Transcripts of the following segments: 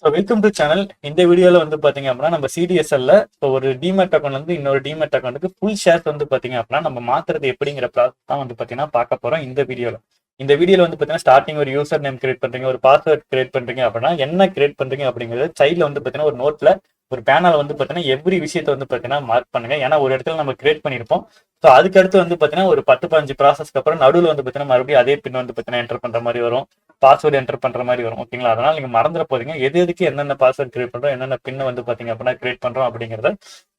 Welcome to channel. இந்த வீடியோல வந்து பாத்தீங்க அப்படின்னா நம்ம சிடிஎஸ்எல்ல இப்போ ஒரு டிமேட் அக்கௌண்ட் வந்து இன்னொரு டிமேட் அக்கௌண்ட்டுக்கு ஃபுல் ஷேர்ஸ் வந்து பாத்தீங்க அப்படின்னா நம்ம மாத்துறது எப்படிங்கிற ப்ராசஸ் தான் வந்து பாத்தீங்கன்னா பார்க்க போறோம் இந்த வீடியோல வந்து பாத்தீங்கன்னா ஸ்டார்டிங் ஒரு யூசர் நேம் கிரியேட் பண்றீங்க, ஒரு பாஸ்வேர்ட் கிரியேட் பண்றீங்க அப்படின்னா என்ன கிரியேட் பண்றீங்க அப்படிங்கிறது சைட்ல வந்து பாத்தீங்கன்னா ஒரு நோட்ல ஒரு பேனல் வந்து பாத்தீங்கன்னா எவ்ரி விஷயத்தை வந்து பாத்தீங்கன்னா மார்க் பண்ணுங்க. ஏன்னா ஒரு இடத்துல நம்ம கிரியேட் பண்ணிருப்போம். ஸோ அதுக்கடுத்து வந்து பாத்தீங்கன்னா ஒரு 10-15 ப்ராசஸ்க்கு அப்புறம் நடுவில் வந்து பாத்தீங்கன்னா மறுபடியும் அதே பின் வந்து பாத்தீங்கன்னா என்டர் பண்ற மாதிரி வரும், பாஸ்வேர்டு என்டர் பண்ற மாதிரி வரும். ஓகேங்களா? அதனால நீங்க மறந்துட போறீங்க எதுக்கு என்னென்ன பாஸ்வேர்ட் கிரியேட் பண்றோம், என்னென்ன பின் வந்து பாத்தீங்க அப்படின்னா கிரியேட் பண்றோம் அப்படிங்கறத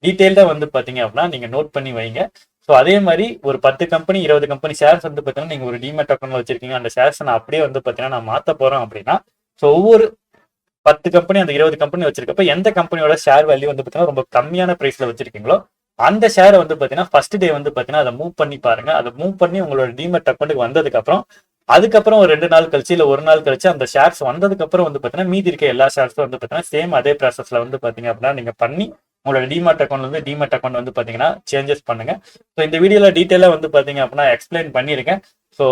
டீடைல்டா வந்து பாத்தீங்க அப்படின்னா நீங்க நோட் பண்ணி வைங்க. ஸோ அதே மாதிரி ஒரு 10 கம்பெனி 20 கம்பெனி ஷேர்ஸ் வந்து பாத்தீங்கன்னா நீங்க ஒரு டிமேட் அக்கௌண்ட் வச்சிருக்கீங்க, அந்த ஷேர்ஸ் நான் அப்படியே வந்து பாத்தீங்கன்னா நான் மாத்த போறோம் அப்படின்னா ஸோ ஒவ்வொரு 10 கம்பெனி அந்த 20 கம்பெனி வச்சிருக்கப்ப எந்த கம்பெனியோட ஷேர் வேல்யூ வந்து பாத்தீங்கன்னா ரொம்ப கம்மியான பிரைஸ்ல வச்சிருக்கீங்களோ அந்த ஷேரை வந்து பாத்தீங்கன்னா ஃபர்ஸ்ட் டே வந்து பாத்தீங்கன்னா அதை மூவ் பண்ணி பாருங்க. அதை மூவ் பண்ணி உங்களோட டிமெட் அக்கௌண்ட்டுக்கு வந்ததுக்கு அப்புறம் அதுக்கப்புறம் ஒரு 2 நாள் கழிச்சு இல்ல ஒரு நாள் கழிச்சு அந்த ஷேர்ஸ் வந்ததுக்கு அப்புறம் வந்து பாத்தீங்கன்னா மீதி இருக்க எல்லா ஷேர்ஸும் வந்து பாத்தீங்கன்னா சேம் அதே ப்ராசஸ்ல வந்து பாத்தீங்க அப்படின்னா நீங்க பண்ணி உங்களோட டிமெட் அக்கௌண்ட் வந்து டிமெட் அக்கௌண்ட் வந்து பாத்தீங்கன்னா சேஞ்சஸ் பண்ணுங்க. ஸோ இந்த வீடியோல டீட்டெயிலா வந்து பாத்தீங்க அப்படின்னா எக்ஸ்பிளைன் பண்ணியிருக்கேன். ஸோ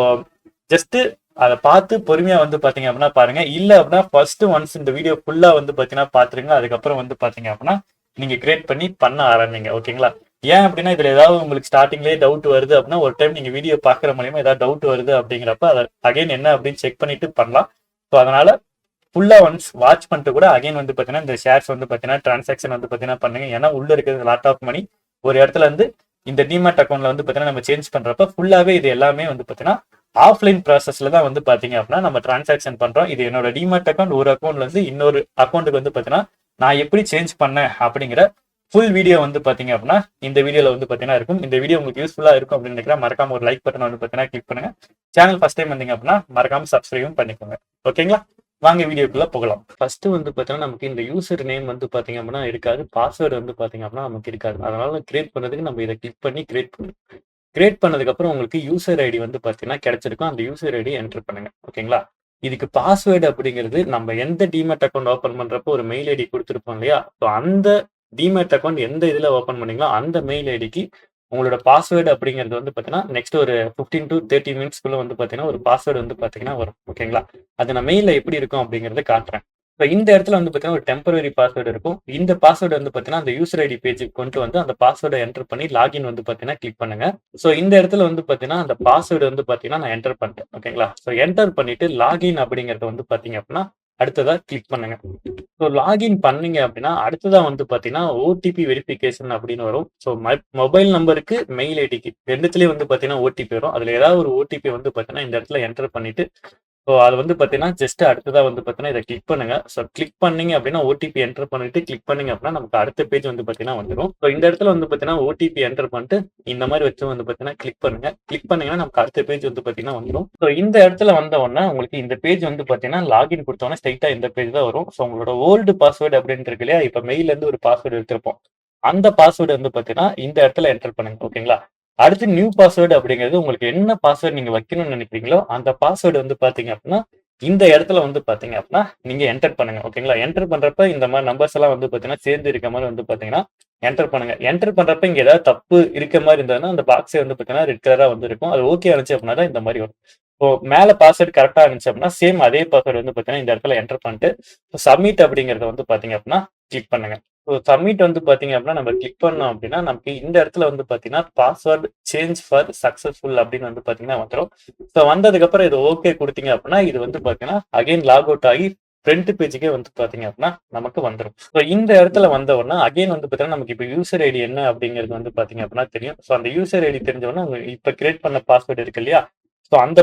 ஜஸ்ட் அதை பார்த்து பொறுமையா வந்து பாத்தீங்க அப்படின்னா பாருங்க. இல்ல அப்படின்னா ஃபர்ஸ்ட் ஒன்ஸ் இந்த வீடியோ ஃபுல்லா வந்து பாத்தீங்கன்னா பாத்துருங்க. அதுக்கப்புறம் வந்து பாத்தீங்க அப்படின்னா நீங்க கிரியேட் பண்ணி பண்ண ஆரம்பிங்க. ஓகேங்களா? ஏன் அப்படின்னா இதுல ஏதாவது உங்களுக்கு ஸ்டார்டிங்லேயே டவுட் வருது அப்படின்னா ஒரு டைம் நீங்க வீடியோ பாக்குற மூலியமா ஏதாவது டவுட் வருது அப்படிங்கிறப்ப அதை அகைன் என்ன அப்படின்னு செக் பண்ணிட்டு பண்ணலாம். ஸோ அதனால ஃபுல்லா ஒன்ஸ் வாட்ச் பண்ணிட்டு கூட அகைன் வந்து பாத்தீங்கன்னா இந்த ஷேர்ஸ் வந்து பாத்தீங்கன்னா டிரான்சாக்ஷன் வந்து பாத்தீங்கன்னா பண்ணுங்க. ஏன்னா உள்ள இருக்கிறது லாட் ஆஃப் மணி ஒரு இடத்துல இருந்து இந்த டிமேட் அக்கௌண்ட்ல வந்து பாத்தீங்கன்னா நம்ம சேஞ்ச் பண்றப்ப ஃபுல்லாவே இது எல்லாமே வந்து பாத்தீங்கன்னா ஆஃப்லைன் ப்ராசஸ்ல தான் வந்து பாத்தீங்க அப்படின்னா நம்ம டிரான்சாக்ஷன் பண்றோம். இது என்னோட டிமேட் அக்கௌண்ட் ஒரு அக்கௌண்ட்ல இருந்து இன்னொரு அக்கௌண்ட்டுக்கு வந்து பாத்தீங்கன்னா நான் எப்படி சேஞ்ச் பண்ணேன் அப்படிங்கிற ஃபுல் வீடியோ வந்து பாத்தீங்க அப்படின்னா இந்த வீடியோல வந்து பாத்தீங்கன்னா இருக்கும். இந்த வீடியோ உங்களுக்கு யூஸ்ஃபுல்லா இருக்கும் அப்படின்னு நினைக்கிறேன். மறக்காம ஒரு லைக் பட்டன் வந்து பாத்தீங்கன்னா கிளிக் பண்ணுங்க. சேனல் ஃபர்ஸ்ட் டைம் வந்தீங்க அப்படின்னா மறக்காம சப்ஸ்கிரைபும் பண்ணிக்கோங்க. ஓகேங்களா? வாங்க வீடியோக்குள்ள போகலாம். ஃபர்ஸ்ட் வந்து பாத்தீங்கன்னா நமக்கு இந்த யூசர் நேம் வந்து பாத்தீங்க அப்படின்னா இருக்காது, பாஸ்வேர்டு வந்து பாத்தீங்க அப்படின்னா நமக்கு இருக்காது. அதனால கிரியேட் பண்ணதுக்கு நம்ம இதை கிளிக் பண்ணி கிரியேட் பண்ணுவோம். கிரியேட் பண்ணதுக்கு அப்புறம் உங்களுக்கு யூசர் ஐடி வந்து பாத்தீங்கன்னா கிடைச்சிருக்கும். அந்த யூசர் ஐடி என்டர் பண்ணுங்க. ஓகேங்களா? இதுக்கு பாஸ்வேர்டு அப்படிங்கிறது நம்ம எந்த டிமேட் அக்கௌண்ட் ஓபன் பண்றப்போ ஒரு மெயில் ஐடி கொடுத்துருப்போம் இல்லையா? ஸோ அந்த டிமேட் அக்கௌண்ட் எந்த இதுல ஓபன் பண்ணீங்களோ அந்த மெயில் ஐடிக்கு உங்களோட பாஸ்வேர்டு அப்படிங்கிறது வந்து பாத்தீங்கன்னா நெக்ஸ்ட் ஒரு 15 to 30 மினிட்ஸ்க்குள்ள வந்து பாத்தீங்கன்னா ஒரு பாஸ்வேர்டு வந்து பாத்தீங்கன்னா வரும். ஓகேங்களா? அது நான் மெயில எப்படி இருக்கும் அப்படிங்கறத காட்டுறேன். இப்போ இந்த இடத்துல வந்து பாத்தீங்கன்னா ஒரு டெம்பரரி பாஸ்வேர்டு இருக்கும். இந்த பாஸ்வேர்டு வந்து பாத்தீங்கன்னா அந்த யூசர் ஐடி பேஜுக்கு கொண்டு வந்து அந்த பாஸ்வேர்டை என்டர் பண்ணி லாகின் வந்து பாத்தீங்கன்னா கிளிக் பண்ணுங்க. ஸோ இந்த இடத்துல வந்து பாத்தீங்கன்னா அந்த பாஸ்வேர்டு வந்து பாத்தீங்கன்னா நான் என்டர் பண்ணிட்டேன். ஓகேங்களா? ஸோ என்டர் பண்ணிட்டு லாகின் அப்படிங்கறத வந்து பாத்தீங்க அப்படின்னா அடுத்ததா கிளிக் பண்ணுங்க. ஸோ லாகின் பண்ணீங்க அப்படின்னா அடுத்ததா வந்து பாத்தீங்கன்னா ஓடிபி வெரிஃபிகேஷன் அப்படின்னு வரும். ஸோ மொபைல் நம்பருக்கு மெயில் ஐடிக்கு ரெண்டுத்துலயும் வந்து பாத்தீங்கன்னா ஓடிபி வரும். அதுல ஏதாவது ஒரு ஓடிபி வந்து பாத்தீங்கன்னா இந்த இடத்துல என்டர் பண்ணிட்டு ஸோ அது வந்து பாத்தீங்கன்னா ஜஸ்ட் அடுத்ததா வந்து பாத்தீங்கன்னா இதை கிளிக் பண்ணுங்க. ஸோ கிளிக் பண்ணீங்க அப்படின்னா ஓடிபி என்டர் பண்ணிட்டு கிளிக் பண்ணீங்க அப்படின்னா நமக்கு அடுத்த பேஜ் வந்து பாத்தீங்கன்னா வந்துடும். ஸோ இந்த இடத்துல வந்து பாத்தீங்கன்னா ஓடிபி என்டர் பண்ணிட்டு இந்த மாதிரி வச்சு வந்து பாத்தீங்கன்னா கிளிக் பண்ணுங்க. கிளிக் பண்ணீங்கன்னா நமக்கு அடுத்த பேஜ் வந்து பாத்தீங்கன்னா வந்துடும். ஸோ இந்த இடத்துல வந்த உடனே உங்களுக்கு இந்த பேஜ் வந்து பாத்தீங்கன்னா லாகின் கொடுத்தோன்னே ஸ்ட்ரைட்டா இந்த பேஜ் தான் வரும். ஸோ உங்களோட ஓல்டு பாஸ்வேர்டு அப்படின்னு இருக்கு இல்லையா? இப்ப மெயில இருந்து ஒரு பாஸ்வேர்டு எடுத்திருப்போம். அந்த பாஸ்வேர்டு வந்து பாத்தீங்கன்னா இந்த இடத்துல என்டர் பண்ணுங்க. ஓகேங்களா? அடுத்து நியூ பாஸ்வேர்டு அப்படிங்கிறது உங்களுக்கு என்ன பாஸ்வேர்டு நீங்க வைக்கணும்னு நினைக்கிறீங்களோ அந்த பாஸ்வேர்டு வந்து பாத்தீங்க அப்படின்னா இந்த இடத்துல வந்து பாத்தீங்க அப்படின்னா நீங்க என்டர் பண்ணுங்க. ஓகேங்களா? என்டர் பண்றப்ப இந்த மாதிரி நம்பர்ஸ் எல்லாம் வந்து பாத்தீங்கன்னா சேர்ந்து இருக்க மாதிரி வந்து பாத்தீங்கன்னா என்டர் பண்ணுங்க. என்டர் பண்றப்ப இங்க ஏதாவது தப்பு இருக்க மாதிரி இருந்ததுன்னா அந்த பாக்ஸே வந்து பாத்தீங்கன்னா ரெட் கலரா வந்து இருக்கும். அது ஓகே இருந்துச்சு அப்படின்னா தான் இந்த மாதிரி வரும். இப்போ மேல பாஸ்வேர்டு கரெக்டா இருந்துச்சு அப்படின்னா சேம் அதே பாஸ்வேர்டு வந்து பாத்தீங்கன்னா இந்த இடத்துல என்டர் பண்ணிட்டு சப்மிட் அப்படிங்கறத வந்து பாத்தீங்க அப்படின்னா கிளிக் பண்ணுங்க. ஸோ சப்மிட் வந்து பாத்தீங்க அப்படின்னா நம்ம கிளிக் பண்ணோம் அப்படின்னா நமக்கு இந்த இடத்துல வந்து பாத்தீங்கன்னா பாஸ்வேர்டு சேஞ்ச் ஃபார் சக்சஸ்ஃபுல் அப்படின்னு வந்து பாத்தீங்கன்னா வந்துடும். ஸோ வந்ததுக்கு அப்புறம் இது ஓகே கொடுத்தீங்க அப்படின்னா இது வந்து பாத்தீங்கன்னா அகைன் லாக் அவுட் ஆகி ஃப்ரண்ட் பேஜுக்கே வந்து பாத்தீங்க அப்படின்னா நமக்கு வந்துடும். ஸோ இந்த இடத்துல வந்த உடனே அகைன் வந்து பாத்தீங்கன்னா நமக்கு இப்போ யூசர் ஐடி என்ன அப்படிங்கிறது வந்து பாத்தீங்க அப்படின்னா தெரியும். ஸோ அந்த யூசர் ஐடி தெரிஞ்ச உடனே உங்க இப்ப கிரியேட் பண்ண பாஸ்வேர்டு இருக்கு இல்லையா? ஸோ அந்த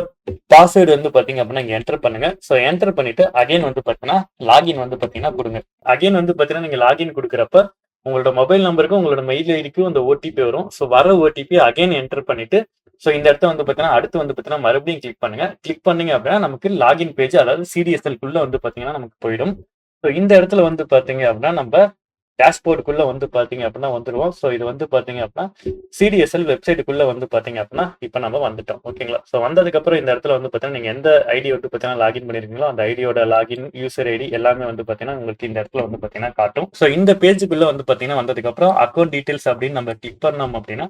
பாஸ்வேர்டு வந்து பாத்தீங்க அப்படின்னா இங்க என்டர் பண்ணுங்க. ஸோ என்டர் பண்ணிட்டு அகைன் வந்து பாத்தீங்கன்னா லாகின் வந்து பாத்தீங்கன்னா கொடுங்க. அகைன் வந்து பாத்தீங்கன்னா நீங்க லாகின் கொடுக்குறப்ப உங்களோட மொபைல் நம்பருக்கும் உங்களோட மெயில் ஐடிக்கும் அந்த ஓடிபி வரும். ஸோ வர ஓடிபி அகைன் என்டர் பண்ணிட்டு ஸோ இந்த இடத்த வந்து பாத்தீங்கன்னா அடுத்து வந்து பாத்தீங்கன்னா மறுபடியும் கிளிக் பண்ணுங்க. கிளிக் பண்ணீங்க அப்படின்னா நமக்கு லாகின் பேஜ் அதாவது சிடிஎஸ்எல் குள்ள வந்து பாத்தீங்கன்னா நமக்கு போயிடும். ஸோ இந்த இடத்துல வந்து பாத்தீங்க அப்படின்னா நம்ம டேஷ்போர்டுக்குள்ள வந்து பாத்தீங்க அப்படின்னா வந்துருவோம். ஸோ இது வந்து பாத்தீங்க அப்படின்னா சிடிஎஸ்எல் வெப்சைட்டுக்குள்ள வந்து பாத்தீங்க அப்படின்னா இப்ப நம்ம வந்துட்டோம். ஓகேங்களா? ஸோ வந்ததுக்கு அப்புறம் இந்த இடத்துல வந்து பாத்தீங்கன்னா நீங்க எந்த ஐடி வந்து பாத்தீங்கன்னா லாகின் பண்ணிருக்கீங்களோ அந்த ஐடியோட லாகின் யூசர் ஐடி எல்லாமே வந்து பாத்தீங்கன்னா உங்களுக்கு இந்த இடத்துல வந்து பாத்தீங்கன்னா காட்டும். ஸோ இந்த பேஜுக்குள்ள வந்து பாத்தீங்கன்னா வந்ததுக்கு அப்புறம் அக்கௌண்ட் டீடைல்ஸ் அப்படின்னு நம்ம கிளிக் பண்ணோம் அப்படின்னா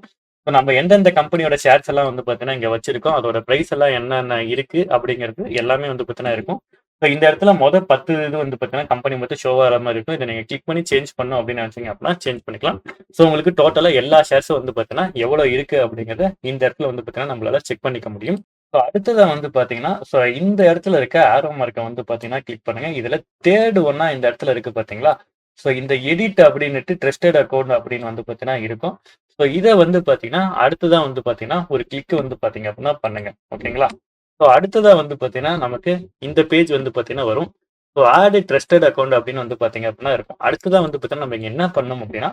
நம்ம எந்தெந்த கம்பெனியோட ஷேர்ஸ் எல்லாம் வந்து பாத்தீங்கன்னா இங்க வச்சிருக்கோம், அதோட பிரைஸ் எல்லாம் என்னென்ன இருக்கு அப்படிங்கிறது எல்லாமே வந்து பாத்தீங்கன்னா இருக்கும். ஸோ இந்த இடத்துல மொதல் 10 இது வந்து பார்த்தீங்கன்னா கம்பெனி மட்டும் ஷோ ஆகிற மாதிரி இருக்கும். இதை நீங்கள் கிளிக் பண்ணி சேஞ்ச் பண்ணணும் அப்படின்னு நினைச்சீங்க அப்படின்னா சேஞ்ச் பண்ணிக்கலாம். ஸோ உங்களுக்கு டோட்டலாக எல்லா ஷேர்ஸும் வந்து பார்த்தீங்கன்னா எவ்வளோ இருக்கு அப்படிங்கிறத இந்த இடத்துல வந்து பார்த்தீங்கன்னா நம்மளால செக் பண்ணிக்க முடியும். ஸோ அடுத்ததாக வந்து பார்த்தீங்கன்னா ஸோ இந்த இடத்துல இருக்க ஆரோ மார்க்கை வந்து பார்த்தீங்கன்னா கிளிக் பண்ணுங்க. இதில் தேர்ட் ஒன்னா இந்த இடத்துல இருக்கு பார்த்தீங்களா? ஸோ இந்த எடிட் அப்படின்னுட்டு ட்ரஸ்டட் அக்கௌண்ட் அப்படின்னு வந்து பார்த்தீங்கன்னா இருக்கும். ஸோ இதை வந்து பார்த்தீங்கன்னா அடுத்ததான் வந்து பார்த்தீங்கன்னா ஒரு கிளிக் வந்து பார்த்தீங்க அப்படின்னா பண்ணுங்க. ஓகேங்களா? ஸோ அடுத்ததா வந்து பார்த்தீங்கன்னா நமக்கு இந்த பேஜ் வந்து பார்த்தீங்கன்னா வரும். ஸோ ஆட் ட்ரஸ்டட் அக்கௌண்ட் அப்படின்னு வந்து பார்த்தீங்க அப்படின்னா இருக்கும். அடுத்ததா வந்து பார்த்தீங்கன்னா நம்ம இங்க என்ன பண்ணணும் அப்படின்னா,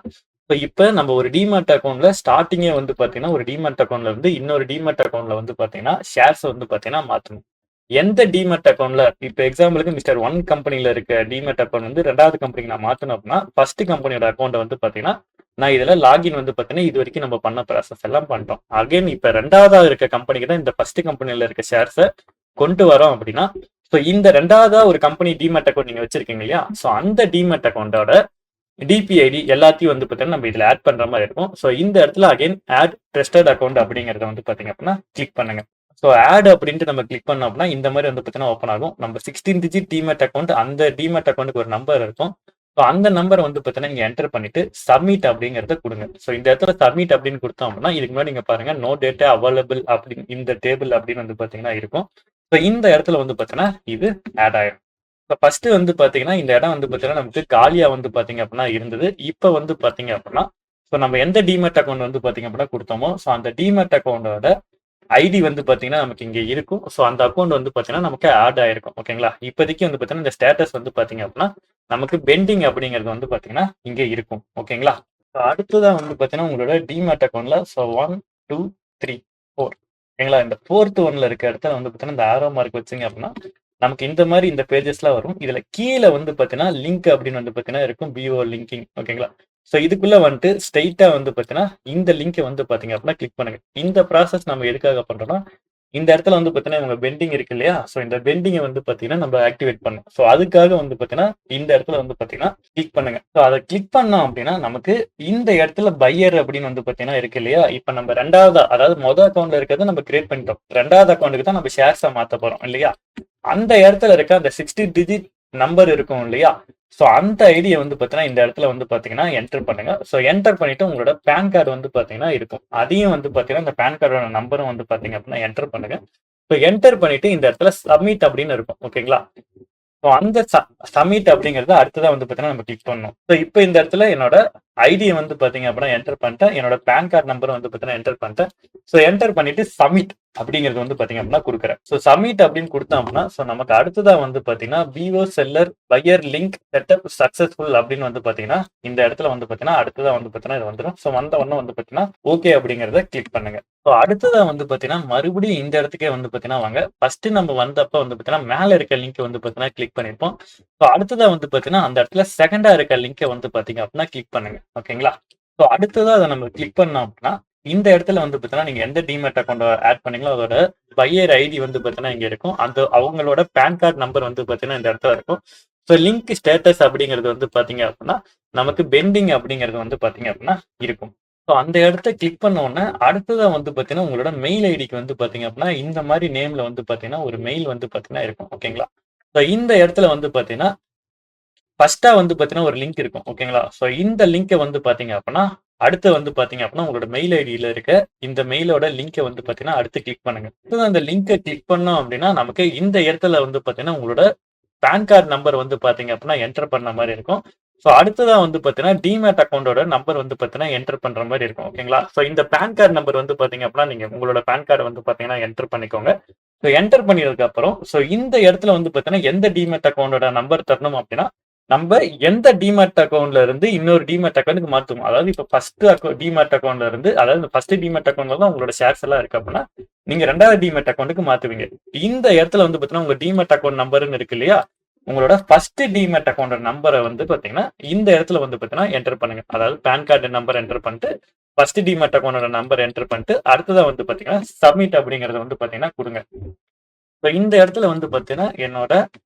இப்போ நம்ம ஒரு டிமேட் அக்கௌண்ட்ல ஸ்டார்டிங்கே வந்து பார்த்தீங்கன்னா ஒரு டிமேட் அக்கௌண்ட்ல இருந்து இன்னொரு டிமேட் அக்கௌண்ட்ல வந்து பார்த்தீங்கன்னா ஷேர்ஸ் வந்து பார்த்தீங்கன்னா மாற்றணும். எந்த டிமேட் அக்கௌண்ட்ல இப்போ எக்ஸாம்பிளுக்கு மிஸ்டர் ஒன் கம்பெனில இருக்க டிமேட் அக்கௌண்ட் வந்து ரெண்டாவது கம்பெனிக்கு நான் மாற்றணும் அப்படின்னா ஃபர்ஸ்ட் கம்பெனியோட அக்கௌண்ட் வந்து பார்த்தீங்கன்னா நான் இதுல லாகின் வந்து பார்த்தீங்கன்னா இது வரைக்கும் நம்ம பண்ண ப்ராசஸ் எல்லாம் பண்ணிட்டோம். அகைன் இப்போ ரெண்டாவதா இருக்க கம்பெனிக்கு தான் இந்த ஃபர்ஸ்ட் கம்பெனில இருக்க ஷேர்ஸை கொண்டு வரோம் அப்படின்னா, ஸோ இந்த ரெண்டாவதா ஒரு கம்பெனி டிமேட் அக்கௌண்ட் நீங்க வச்சிருக்கீங்க இல்லையா? ஸோ அந்த டிமேட் அக்கௌண்டோட டிபிஐடி எல்லாத்தையும் வந்து பார்த்தீங்கன்னா நம்ம இதில் ஆட் பண்ற மாதிரி இருக்கும். ஸோ இந்த இடத்துல அகைன் ஆட் ட்ரஸ்டட் அக்கௌண்ட் அப்படிங்கிறத வந்து பார்த்தீங்க அப்படின்னா கிளிக் பண்ணுங்க. ஸோ ஆட் அப்படின்ட்டு நம்ம கிளிக் பண்ணோம் அப்படின்னா இந்த மாதிரி வந்து பார்த்தீங்கன்னா ஓப்பன் ஆகும். நம்ம 16 டிஜிட் டிமேட் அக்கௌண்ட் அந்த டிமேட் அக்கௌண்ட்டுக்கு ஒரு நம்பர் இருக்கும். ஸோ அந்த நம்பரை வந்து பார்த்தீங்கன்னா இங்கே என்டர் பண்ணிட்டு சப்மிட் அப்படிங்கிறத கொடுங்க. ஸோ இந்த இடத்துல சப்மிட் அப்படின்னு கொடுத்தோம் அப்படின்னா இதுக்கு முன்னாடி நீங்க பாருங்க நோ டேட்டா அவைலபிள் அப்படின்னு இந்த டேபிள் அப்படின்னு வந்து பார்த்தீங்கன்னா இருக்கும். ஸோ இந்த இடத்துல வந்து பார்த்தீங்கன்னா இது ஆட் ஆயிடும். இப்போ ஃபர்ஸ்ட் வந்து பார்த்தீங்கன்னா இந்த இடம் வந்து பார்த்தீங்கன்னா நமக்கு காலியா வந்து பார்த்தீங்க அப்படின்னா இருந்தது. இப்போ வந்து பார்த்தீங்க அப்படின்னா ஸோ நம்ம எந்த டிமேட் அக்கௌண்ட் வந்து பார்த்தீங்க அப்படின்னா கொடுத்தோமோ ஸோ அந்த டிமேட் அக்கௌண்டோட ஐடி வந்து பார்த்தீங்கன்னா நமக்கு இங்கே இருக்கும். ஸோ அந்த அக்கௌண்ட் வந்து பார்த்தீங்கன்னா நமக்கு ஆட் ஆயிருக்கும். ஓகேங்களா? இப்போதைக்கு வந்து பார்த்தீங்கன்னா இந்த ஸ்டேட்டஸ் வந்து பார்த்தீங்க அப்படின்னா நமக்கு பெண்டிங் அப்படிங்கிறது வந்து பார்த்தீங்கன்னா இங்கே இருக்கும். ஓகேங்களா? அடுத்ததான் வந்து பார்த்தீங்கன்னா உங்களோட டிமேட் அக்கௌண்ட்ல ஸோ 1 2 3 4 ஓகேங்களா? இந்த ஃபோர்த் ஒன்ல இருக்க இடத்துல வந்து பார்த்தீங்கன்னா இந்த ஆரோ மார்க் வச்சிங்க அப்படின்னா நமக்கு இந்த மாதிரி இந்த பேஜஸ்லாம் வரும். இதுல கீழே வந்து பார்த்தீங்கன்னா லிங்க் அப்படின்னு வந்து பார்த்தீங்கன்னா இருக்கும். பிஓ லிங்கிங் ஓகேங்களா? ஸோ இதுக்குள்ள வந்துட்டு ஸ்ட்ரைட்டா வந்து பார்த்தீங்கன்னா இந்த லிங்கை வந்து பார்த்தீங்க அப்படின்னா கிளிக் பண்ணுங்க. இந்த ப்ராசஸ் நம்ம எதுக்காக பண்றோம்னா இந்த இடத்துல வந்து பார்த்தீங்கன்னா இவங்க பெண்டிங் இருக்கு இல்லையா? ஸோ இந்த பெண்டிங்கை வந்து பார்த்தீங்கன்னா நம்ம ஆக்டிவேட் பண்ணணும். ஸோ அதுக்காக வந்து பார்த்தீங்கன்னா இந்த இடத்துல வந்து பார்த்தீங்கன்னா கிளிக் பண்ணுங்க. ஸோ அதை கிளிக் பண்ணோம் அப்படின்னா நமக்கு இந்த இடத்துல பையர் அப்படின்னு வந்து பார்த்தீங்கன்னா இருக்கு இல்லையா? இப்போ நம்ம ரெண்டாவது அதாவது மொதல் அக்கௌண்ட்ல இருக்கிறத நம்ம கிரியேட் பண்ணிட்டோம். ரெண்டாவது அக்கௌண்ட்டுக்கு தான் நம்ம ஷேர்ஸை மாற்ற போறோம் இல்லையா? அந்த இடத்துல இருக்க அந்த 60 டிஜிட் நம்பர் இருக்கும் இல்லையா? ஸோ அந்த ஐடியை வந்து பார்த்தீங்கன்னா இந்த இடத்துல வந்து பார்த்தீங்கன்னா என்டர் பண்ணுங்க. ஸோ என்டர் பண்ணிட்டு உங்களோட பேன் கார்டு வந்து பார்த்தீங்கன்னா இருக்கும். அதையும் வந்து பார்த்தீங்கன்னா இந்த பேன் கார்டோட நம்பரும் வந்து பார்த்தீங்க அப்படின்னா என்டர் பண்ணுங்க. ஸோ என்டர் பண்ணிட்டு இந்த இடத்துல சப்மிட் அப்படின்னு இருக்கும். ஓகேங்களா? ஸோ அந்த சப்மிட் அப்படிங்கிறத அடுத்ததான் வந்து பார்த்தீங்கன்னா நம்ம கிளிக் பண்ணணும். ஸோ இப்போ இந்த இடத்துல என்னோட ஐடியை வந்து பார்த்தீங்க அப்படின்னா என்டர் பண்ணிட்டேன். என்னோட பேன் கார்டு நம்பர் வந்து பார்த்தீங்கன்னா என்டர் பண்ணிட்டேன். ஸோ என்டர் பண்ணிட்டு சப்மிட் அப்படிங்கிறது வந்து பார்த்தீங்க அப்படின்னா கொடுக்குறேன். ஸோ சப்மிட் அப்படின்னு கொடுத்தோம் அப்படின்னா ஸோ நமக்கு அடுத்ததா வந்து பார்த்தீங்கன்னா PO seller buyer link setup successful அப்படின்னு வந்து பார்த்தீங்கன்னா இந்த இடத்துல வந்து பார்த்தீங்கன்னா அடுத்ததா வந்து பார்த்தீங்கன்னா இது வந்துடும். ஸோ வந்த உடனே வந்து பார்த்தீங்கன்னா ஓகே அப்படிங்கிறத கிளிக் பண்ணுங்க. ஸோ அடுத்ததா வந்து பார்த்தீங்கன்னா மறுபடியும் இந்த இடத்துக்கே வந்து பார்த்தீங்கன்னா வாங்க. ஃபர்ஸ்ட் நம்ம வந்தப்ப வந்து பார்த்தீங்கன்னா மேலே இருக்க லிங்க் வந்து பார்த்தீங்கன்னா கிளிக் பண்ணிருப்போம். ஸோ அடுத்ததா வந்து பார்த்தீங்கன்னா அந்த இடத்துல செகண்டா இருக்க லிங்கை வந்து பார்த்தீங்க அப்படின்னா கிளிக் பண்ணுங்க. ஓகேங்களா? ஸோ அடுத்ததா அதை நம்ம கிளிக் பண்ணோம் அப்படின்னா இந்த இடத்துல வந்து பார்த்தீங்கன்னா நீங்க எந்த டிமேட் அக்கௌண்ட் ஆட் பண்ணீங்களோ அதோட பையர் ஐடி வந்து பார்த்தீங்கன்னா இங்க இருக்கும். அந்த அவங்களோட பேன் கார்டு நம்பர் வந்து பார்த்தீங்கன்னா இந்த இடத்துல இருக்கும். ஸோ லிங்க் ஸ்டேட்டஸ் அப்படிங்கிறது வந்து பார்த்தீங்க அப்படின்னா நமக்கு பெண்டிங் அப்படிங்கிறது வந்து பார்த்தீங்க அப்படின்னா இருக்கும். ஸோ அந்த இடத்த கிளிக் பண்ண உடனே அடுத்ததா வந்து பார்த்தீங்கன்னா உங்களோட மெயில் ஐடிக்கு வந்து பார்த்தீங்க அப்படின்னா இந்த மாதிரி நேம்ல வந்து பார்த்தீங்கன்னா ஒரு மெயில் வந்து பார்த்தீங்கன்னா இருக்கும். ஓகேங்களா? ஸோ இந்த இடத்துல வந்து பார்த்தீங்கன்னா ஃபர்ஸ்டா வந்து பார்த்தீங்கன்னா ஒரு லிங்க் இருக்கும். ஓகேங்களா? ஸோ இந்த லிங்கை வந்து பார்த்தீங்க அப்படின்னா அடுத்து வந்து பார்த்தீங்க அப்படின்னா உங்களோட மெயில் ஐடியில இருக்க இந்த மெயிலோட லிங்கை வந்து பார்த்தீங்கன்னா அடுத்து கிளிக் பண்ணுங்க. அடுத்து அந்த லிங்கை கிளிக் பண்ணோம் அப்படின்னா நமக்கு இந்த இடத்துல வந்து பார்த்தீங்கன்னா உங்களோட பேன் கார்டு நம்பர் வந்து பார்த்தீங்க அப்படின்னா என்டர் பண்ண மாதிரி இருக்கும். ஸோ அடுத்ததா வந்து பார்த்தீங்கன்னா டிமேட் அக்கௌண்டோட நம்பர் வந்து பார்த்தீங்கன்னா என்டர் பண்ற மாதிரி இருக்கும். ஓகேங்களா? ஸோ இந்த பேன் கார்டு நம்பர் வந்து பார்த்தீங்க அப்படின்னா நீங்க உங்களோட பேன் கார்டு வந்து பார்த்தீங்கன்னா என்டர் பண்ணிக்கோங்க. ஸோ என்டர் பண்ணியதுக்கு அப்புறம் ஸோ இந்த இடத்துல வந்து பார்த்தீங்கன்னா எந்த டிமேட் அக்கௌண்டோட நம்பர் தரணும் அப்படின்னா நம்ம எந்த டிமேட் அக்கௌண்ட்ல இருந்து இன்னொரு டிமேட் அக்கௌண்ட்டுக்கு மாத்துவோம். அதாவது இப்போ ஃபர்ஸ்ட் டிமேட் அக்கௌண்ட்ல இருந்து அதாவது ஃபர்ஸ்ட் டிமேட் அக்கௌண்ட்ல தான் உங்களோட ஷேர்ஸ் எல்லாம் இருக்கு அப்படின்னா நீங்க ரெண்டாவது டிமேட் அக்கௌண்ட்டுக்கு மாத்துவீங்க. இந்த இடத்துல வந்து பாத்தீங்கன்னா உங்க டிமேட் அக்கௌண்ட் நம்பர்னு இருக்கு இல்லையா? உங்களோட ஃபர்ஸ்ட் டிமேட் அக்கௌண்ட் நம்பரை வந்து பாத்தீங்கன்னா இந்த இடத்துல வந்து பாத்தீங்கன்னா என்டர் பண்ணுங்க. அதாவது பேன் கார்டு நம்பர் என்டர் பண்ணிட்டு ஃபர்ஸ்ட் டிமேட் அக்கௌண்டோட நம்பர் என்டர் பண்ணிட்டு அடுத்ததா வந்து பாத்தீங்கன்னா சப்மிட் அப்படிங்கறத வந்து பாத்தீங்கன்னா கொடுங்க. இப்போ இந்த இடத்துல வந்து பாத்தீங்கன்னா என்னோட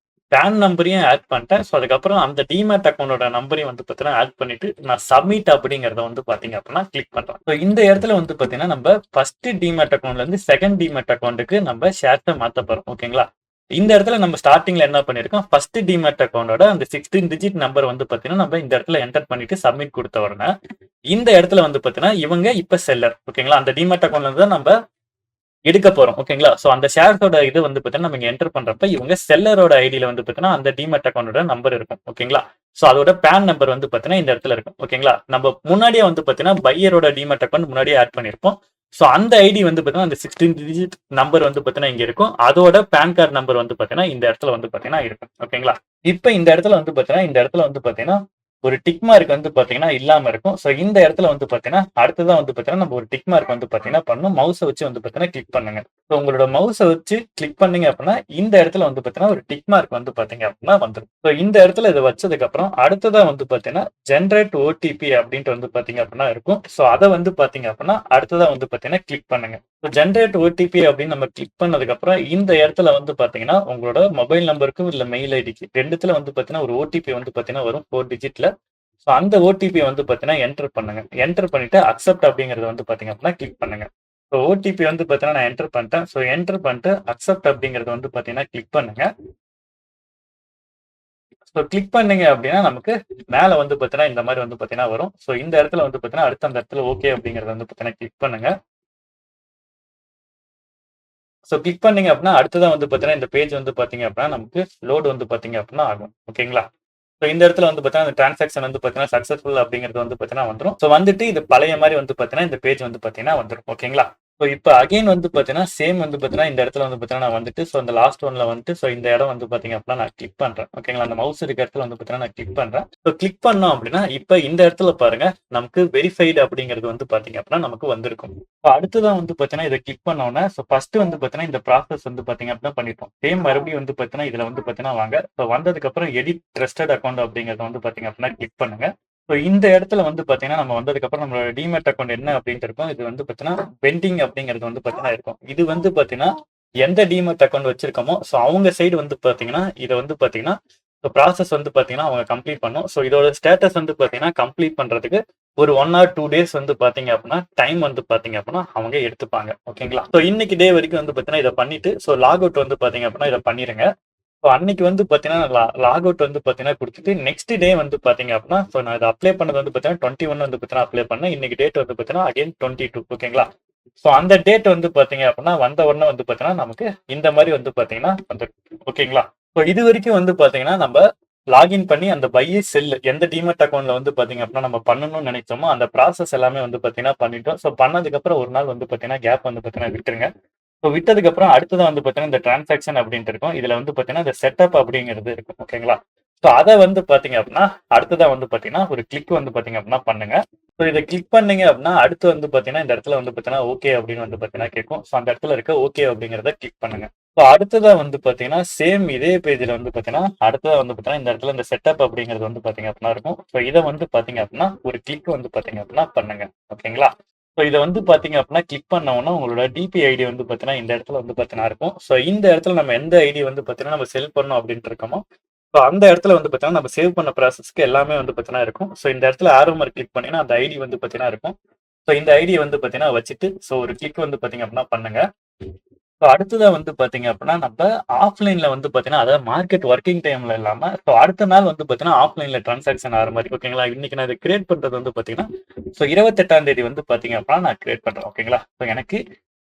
பேன் நம்பரையும் ஆட் பண்ணிட்டேன். ஸோ அதுக்கப்புறம் அந்த டிமேட் அக்கௌண்டோட நம்பரையும் வந்து பார்த்தீங்கன்னா ஆட் பண்ணிட்டு நான் சப்மிட் அப்படிங்கிறத வந்து பார்த்தீங்க அப்படின்னா கிளிக் பண்ணுறேன். ஸோ இந்த இடத்துல வந்து பார்த்தீங்கன்னா நம்ம ஃபர்ஸ்ட் டிமேட் அக்கௌண்ட்ல இருந்து செகண்ட் டிமேட் அக்கௌண்ட்டுக்கு நம்ம ஷேர்ஸை மாற்ற போகிறோம். ஓகேங்களா? இந்த இடத்துல நம்ம ஸ்டார்டிங்ல என்ன பண்ணிருக்கோம், ஃபர்ஸ்ட் டிமேட் அக்கௌண்டோட அந்த 16 டிஜிட் நம்பர் வந்து பாத்தீங்கன்னா நம்ம இந்த இடத்துல என்டர் பண்ணிட்டு சப்மிட் கொடுத்த உடனே இந்த இடத்துல வந்து பாத்தீங்கன்னா இவங்க இப்ப செல்லர். ஓகேங்களா, அந்த டிமேட் அக்கௌண்ட்ல இருந்து தான் நம்ம எடுக்க போறோம். ஓகேங்களா, சோ அந்த ஷேர்ஸோட இது வந்து பாத்தீங்கன்னா நம்ம என்டர் பண்றப்ப இவங்க செல்லரோட ஐடியில வந்து பாத்தீங்கன்னா அந்த டிமேட் அக்கௌண்டோட நம்பர் இருக்கும். ஓகேங்களா, சோ அதோட பேன் நம்பர் வந்து பாத்தீங்கன்னா இந்த இடத்துல இருக்கும். ஓகேங்களா, நம்ம முன்னாடியே வந்து பாத்தீங்கன்னா பையரோட டிமேட் அக்கௌண்ட் முன்னாடியே ஆட் பண்ணிருப்போம். சோ அந்த ஐடி வந்து பாத்தீங்கன்னா அந்த 16 டிஜிட் நம்பர் வந்து பாத்தீங்கன்னா இங்க இருக்கும். அதோட பேன் கார்டு நம்பர் வந்து பாத்தீங்கன்னா இந்த இடத்துல வந்து பாத்தீங்கன்னா இருக்கும். ஓகேங்களா, இப்ப இந்த இடத்துல வந்து பாத்தீங்கன்னா ஒரு டிக் மார்க் வந்து பாத்தீங்கன்னா இல்லாம இருக்கும். சோ இந்த இடத்துல வந்து பாத்தீங்கன்னா அடுத்ததான் வந்து பாத்தீங்கன்னா நம்ம ஒரு டிக் மார்க் வந்து பாத்தீங்கன்னா பண்ணணும். மவுஸை வச்சு வந்து பாத்தீங்கன்னா கிளிக் பண்ணுங்க. ஸோ உங்களோட மவுஸை வச்சு கிளிக் பண்ணீங்க அப்படின்னா இந்த இடத்துல வந்து பாத்தீங்கன்னா ஒரு டிக் மார்க் வந்து பாத்தீங்க அப்படின்னா வந்துடும். ஸோ இந்த இடத்துல இதை வச்சதுக்கு அப்புறம் அடுத்ததா வந்து பாத்தீங்கன்னா ஜென்ரேட் ஓடிபி அப்படின்ட்டு வந்து பாத்தீங்க அப்படின்னா இருக்கும். ஸோ அதை வந்து பாத்தீங்க அப்படின்னா அடுத்ததா வந்து பாத்தீங்கன்னா கிளிக் பண்ணுங்க. ஸோ ஜென்ரேட் ஓடிபி அப்படின்னு நம்ம கிளிக் பண்ணதுக்கு அப்புறம் இந்த இடத்துல வந்து பாத்தீங்கன்னா உங்களோட மொபைல் நம்பருக்கும் இல்ல மெயில் ஐடிக்கு ரெண்டுத்துல வந்து பாத்தீங்கன்னா ஒரு ஓடிபி வந்து பாத்தீங்கன்னா வரும் 4 டிஜிட்ல. ஸோ அந்த ஓடிபி வந்து பாத்தீங்கன்னா என்டர் பண்ணுங்க. என்டர் பண்ணிட்டு அக்செப்ட் அப்படிங்கறது வந்து பாத்தீங்க அப்படின்னா கிளிக் பண்ணுங்க. ஸோ ஓடிபி வந்து பாத்தீங்கன்னா நான் என்டர் பண்ணிட்டேன். ஸோ என்டர் பண்ணிட்டு அக்செப்ட் அப்படிங்கறது வந்து பாத்தீங்கன்னா கிளிக் பண்ணுங்க. ஸோ கிளிக் பண்ணீங்க அப்படின்னா நமக்கு மேல வந்து பாத்தீங்கன்னா இந்த மாதிரி வந்து பாத்தீங்கன்னா வரும். ஸோ இந்த இடத்துல வந்து பாத்தீங்கன்னா அடுத்த அந்த இடத்துல ஓகே அப்படிங்கறது வந்து பாத்தீங்கன்னா கிளிக் பண்ணுங்க. ஸோ கிளிக் பண்ணீங்க அப்படின்னா அடுத்ததான் வந்து பாத்தீங்கன்னா இந்த பேஜ் வந்து பாத்தீங்க அப்படின்னா நமக்கு லோடு வந்து பாத்தீங்க அப்படின்னா ஆகும். ஓகேங்களா, ஸோ இந்த இடத்துல வந்து பார்த்தீங்கன்னா அந்த டிரான்சாக்ஷன் வந்து பார்த்தீங்கன்னா சக்ஸஸ்ஃபுல் அப்படிங்கிறது வந்து பார்த்தீங்கன்னா வந்துடும். ஸோ வந்துட்டு இது பழைய மாதிரி வந்து பார்த்தீங்கன்னா இந்த பேஜ் வந்து பார்த்தீங்கன்னா வந்துடும். ஓகேங்களா, ஸோ இப்போ அகைன் வந்து பார்த்தீங்கன்னா சேம் வந்து பார்த்தீங்கன்னா இந்த இடத்துல வந்து பார்த்தீங்கன்னா நான் வந்துட்டு ஸோ அந்த லாஸ்ட் ஒன்ல வந்துட்டு ஸோ இந்த இடம் வந்து பார்த்தீங்க அப்படின்னா நான் கிளிக் பண்றேன். ஓகேங்களா, அந்த மவுஸ் இருக்க இடத்துல வந்து பார்த்தீங்கன்னா நான் கிளிக் பண்றேன். ஸோ கிளிக் பண்ணோம் அப்படின்னா இப்போ இந்த இடத்துல பாருங்க நமக்கு வெரிஃபைடு அப்படிங்கிறது வந்து பார்த்தீங்க அப்படின்னா நமக்கு வந்திருக்கும். ஸோ அடுத்ததான் வந்து பார்த்தீங்கன்னா இதை கிளிக் பண்ணோன்னே ஸோ ஃபர்ஸ்ட் வந்து பார்த்தீங்கன்னா இந்த ப்ராசஸ் வந்து பார்த்தீங்க அப்படின்னா பண்ணிட்டோம். சேம் மறுபடியும் வந்து பார்த்தீங்கன்னா இதுல வந்து பார்த்தீங்கன்னா வாங்க. ஸோ வந்ததுக்கு அப்புறம் எடிட் ட்ரஸ்டட் அக்கௌண்ட் அப்படிங்கறத வந்து பார்த்தீங்க அப்படின்னா கிளிக் பண்ணுங்க. ஸோ இந்த இடத்துல வந்து பார்த்தீங்கன்னா நம்ம வந்ததுக்கப்புறம் நம்மளோட டிமேட் அக்கௌண்ட் என்ன அப்படின்ட்டு இருக்கும். இது வந்து பார்த்தீங்கன்னா பெண்டிங் அப்படிங்கிறது வந்து பார்த்தீங்கன்னா இருக்கும். இது வந்து பார்த்தீங்கன்னா எந்த டிமேட் அக்கௌண்ட் வச்சிருக்கோமோ ஸோ அவங்க சைடு வந்து பார்த்தீங்கன்னா இதை வந்து பார்த்தீங்கன்னா ஸோ ப்ராசஸ் வந்து பார்த்தீங்கன்னா அவங்க கம்ப்ளீட் பண்ணும். ஸோ இதோட ஸ்டேட்டஸ் வந்து பார்த்தீங்கன்னா கம்ப்ளீட் பண்றதுக்கு ஒரு 1 or 2 days வந்து பார்த்தீங்க அப்படின்னா டைம் வந்து பார்த்தீங்க அப்படின்னா அவங்க எடுத்துப்பாங்க. ஓகேங்களா, ஸோ இன்னைக்கு டே வரைக்கும் வந்து பார்த்தீங்கன்னா இதை பண்ணிட்டு ஸோ லாக் அவுட் வந்து பார்த்தீங்க அப்படின்னா இதை பண்ணிருங்க. ஸோ அன்னைக்கு வந்து பார்த்தீங்கன்னா லாக் அவுட் வந்து பார்த்தீங்கன்னா கொடுத்துட்டு நெக்ஸ்ட் டே வந்து பார்த்தீங்க அப்படின்னா ஸோ நான் இதை அப்ளை பண்ணது வந்து பார்த்தீங்கன்னா 21 வந்து பார்த்தீங்கன்னா அப்ளை பண்ணேன். இன்னைக்கு டேட் வந்து பார்த்தீங்கன்னா அகைன் 22. ஓகேங்களா, ஸோ அந்த டேட் வந்து பார்த்தீங்க அப்படின்னா வந்த உடனே வந்து பார்த்தீங்கன்னா நமக்கு இந்த மாதிரி வந்து பார்த்தீங்கன்னா வந்து ஓகேங்களா. ஸோ இது வரைக்கும் வந்து பார்த்தீங்கன்னா நம்ம லாகின் பண்ணி அந்த பை செல் எந்த டிமெட் அக்கௌண்ட்ல வந்து பார்த்தீங்க அப்படின்னா நம்ம பண்ணணும்னு நினைச்சோமோ அந்த ப்ராசஸ் எல்லாமே வந்து பார்த்தீங்கன்னா பண்ணிட்டோம். ஸோ பண்ணதுக்கு அப்புறம் ஒரு நாள் வந்து பார்த்தீங்கன்னா கேப் வந்து பார்த்தீங்கன்னா விட்டுருங்க. ஸோ விட்டதுக்கு அப்புறம் அடுத்ததான் வந்து பார்த்தீங்கன்னா இந்த டிரான்சாக்ஷன் அப்படின்ட்டு இருக்கும். இதுல வந்து பார்த்தீங்கன்னா இந்த செட்டப் அப்படிங்கிறது இருக்கும். ஓகேங்களா, ஸோ அதை வந்து பார்த்தீங்க அப்படின்னா அடுத்ததான் வந்து பார்த்தீங்கன்னா ஒரு கிளிக் வந்து பார்த்தீங்க அப்படின்னா பண்ணுங்க. ஸோ இதை கிளிக் பண்ணீங்க அப்படின்னா அடுத்து வந்து பார்த்தீங்கன்னா இந்த இடத்துல வந்து பார்த்தீங்கன்னா ஓகே அப்படின்னு வந்து பார்த்தீங்கன்னா கேட்கும். ஸோ அந்த இடத்துல இருக்க ஓகே அப்படிங்கிறத கிளிக் பண்ணுங்க. ஸோ அடுத்ததா வந்து பார்த்தீங்கன்னா சேம் இதே பேஜில் வந்து பார்த்தீங்கன்னா அடுத்ததா வந்து பார்த்தீங்கன்னா இந்த இடத்துல இந்த செட்டப் அப்படிங்கிறது வந்து பார்த்தீங்க அப்படின்னா இருக்கும். ஸோ இதை வந்து பார்த்தீங்க அப்படின்னா ஒரு கிளிக் வந்து பார்த்தீங்க அப்படின்னா பண்ணுங்க. ஓகேங்களா, ஸோ இதை வந்து பார்த்தீங்க அப்படின்னா கிளிக் பண்ணோம்னா உங்களோட டிபி ஐடி வந்து பார்த்தீங்கன்னா இந்த இடத்துல வந்து பார்த்தீங்கன்னா இருக்கும். ஸோ இந்த இடத்துல நம்ம எந்த ஐடி வந்து பார்த்தீங்கன்னா நம்ம செல் பண்ணோம் அப்படின்ட்டு இருக்கோமோ ஸோ அந்த இடத்துல வந்து பார்த்தீங்கன்னா நம்ம சேவ் பண்ண ப்ராசஸ்க்கு எல்லாமே வந்து பார்த்தீங்கன்னா இருக்கும். ஸோ இந்த இடத்துல ஆரோ மார்க் கிளிக் பண்ணீங்கன்னா அந்த ஐடி வந்து பார்த்தீங்கன்னா இருக்கும். ஸோ இந்த ஐடியை வந்து பார்த்தீங்கன்னா வச்சுட்டு ஸோ ஒரு கிளிக் வந்து பார்த்தீங்க அப்படின்னா பண்ணுங்க. ஸோ அடுத்ததா வந்து பார்த்தீங்க அப்படின்னா நம்ம ஆஃப்லைன்ல வந்து பார்த்தீங்கன்னா அதாவது மார்க்கெட் ஒர்க்கிங் டைம்ல இல்லாம ஸோ அடுத்த நாள் வந்து பார்த்தீங்கன்னா ஆஃப்லைன்ல டிரான்சாக்ஷன் ஆகிற மாதிரி. ஓகேங்களா, இன்னைக்கு நான் இதை கிரியேட் பண்றது வந்து பார்த்தீங்கன்னா ஸோ 28ஆம் தேதி வந்து பார்த்தீங்க அப்படின்னா நான் கிரியேட் பண்றேன். ஓகேங்களா, ஸோ எனக்கு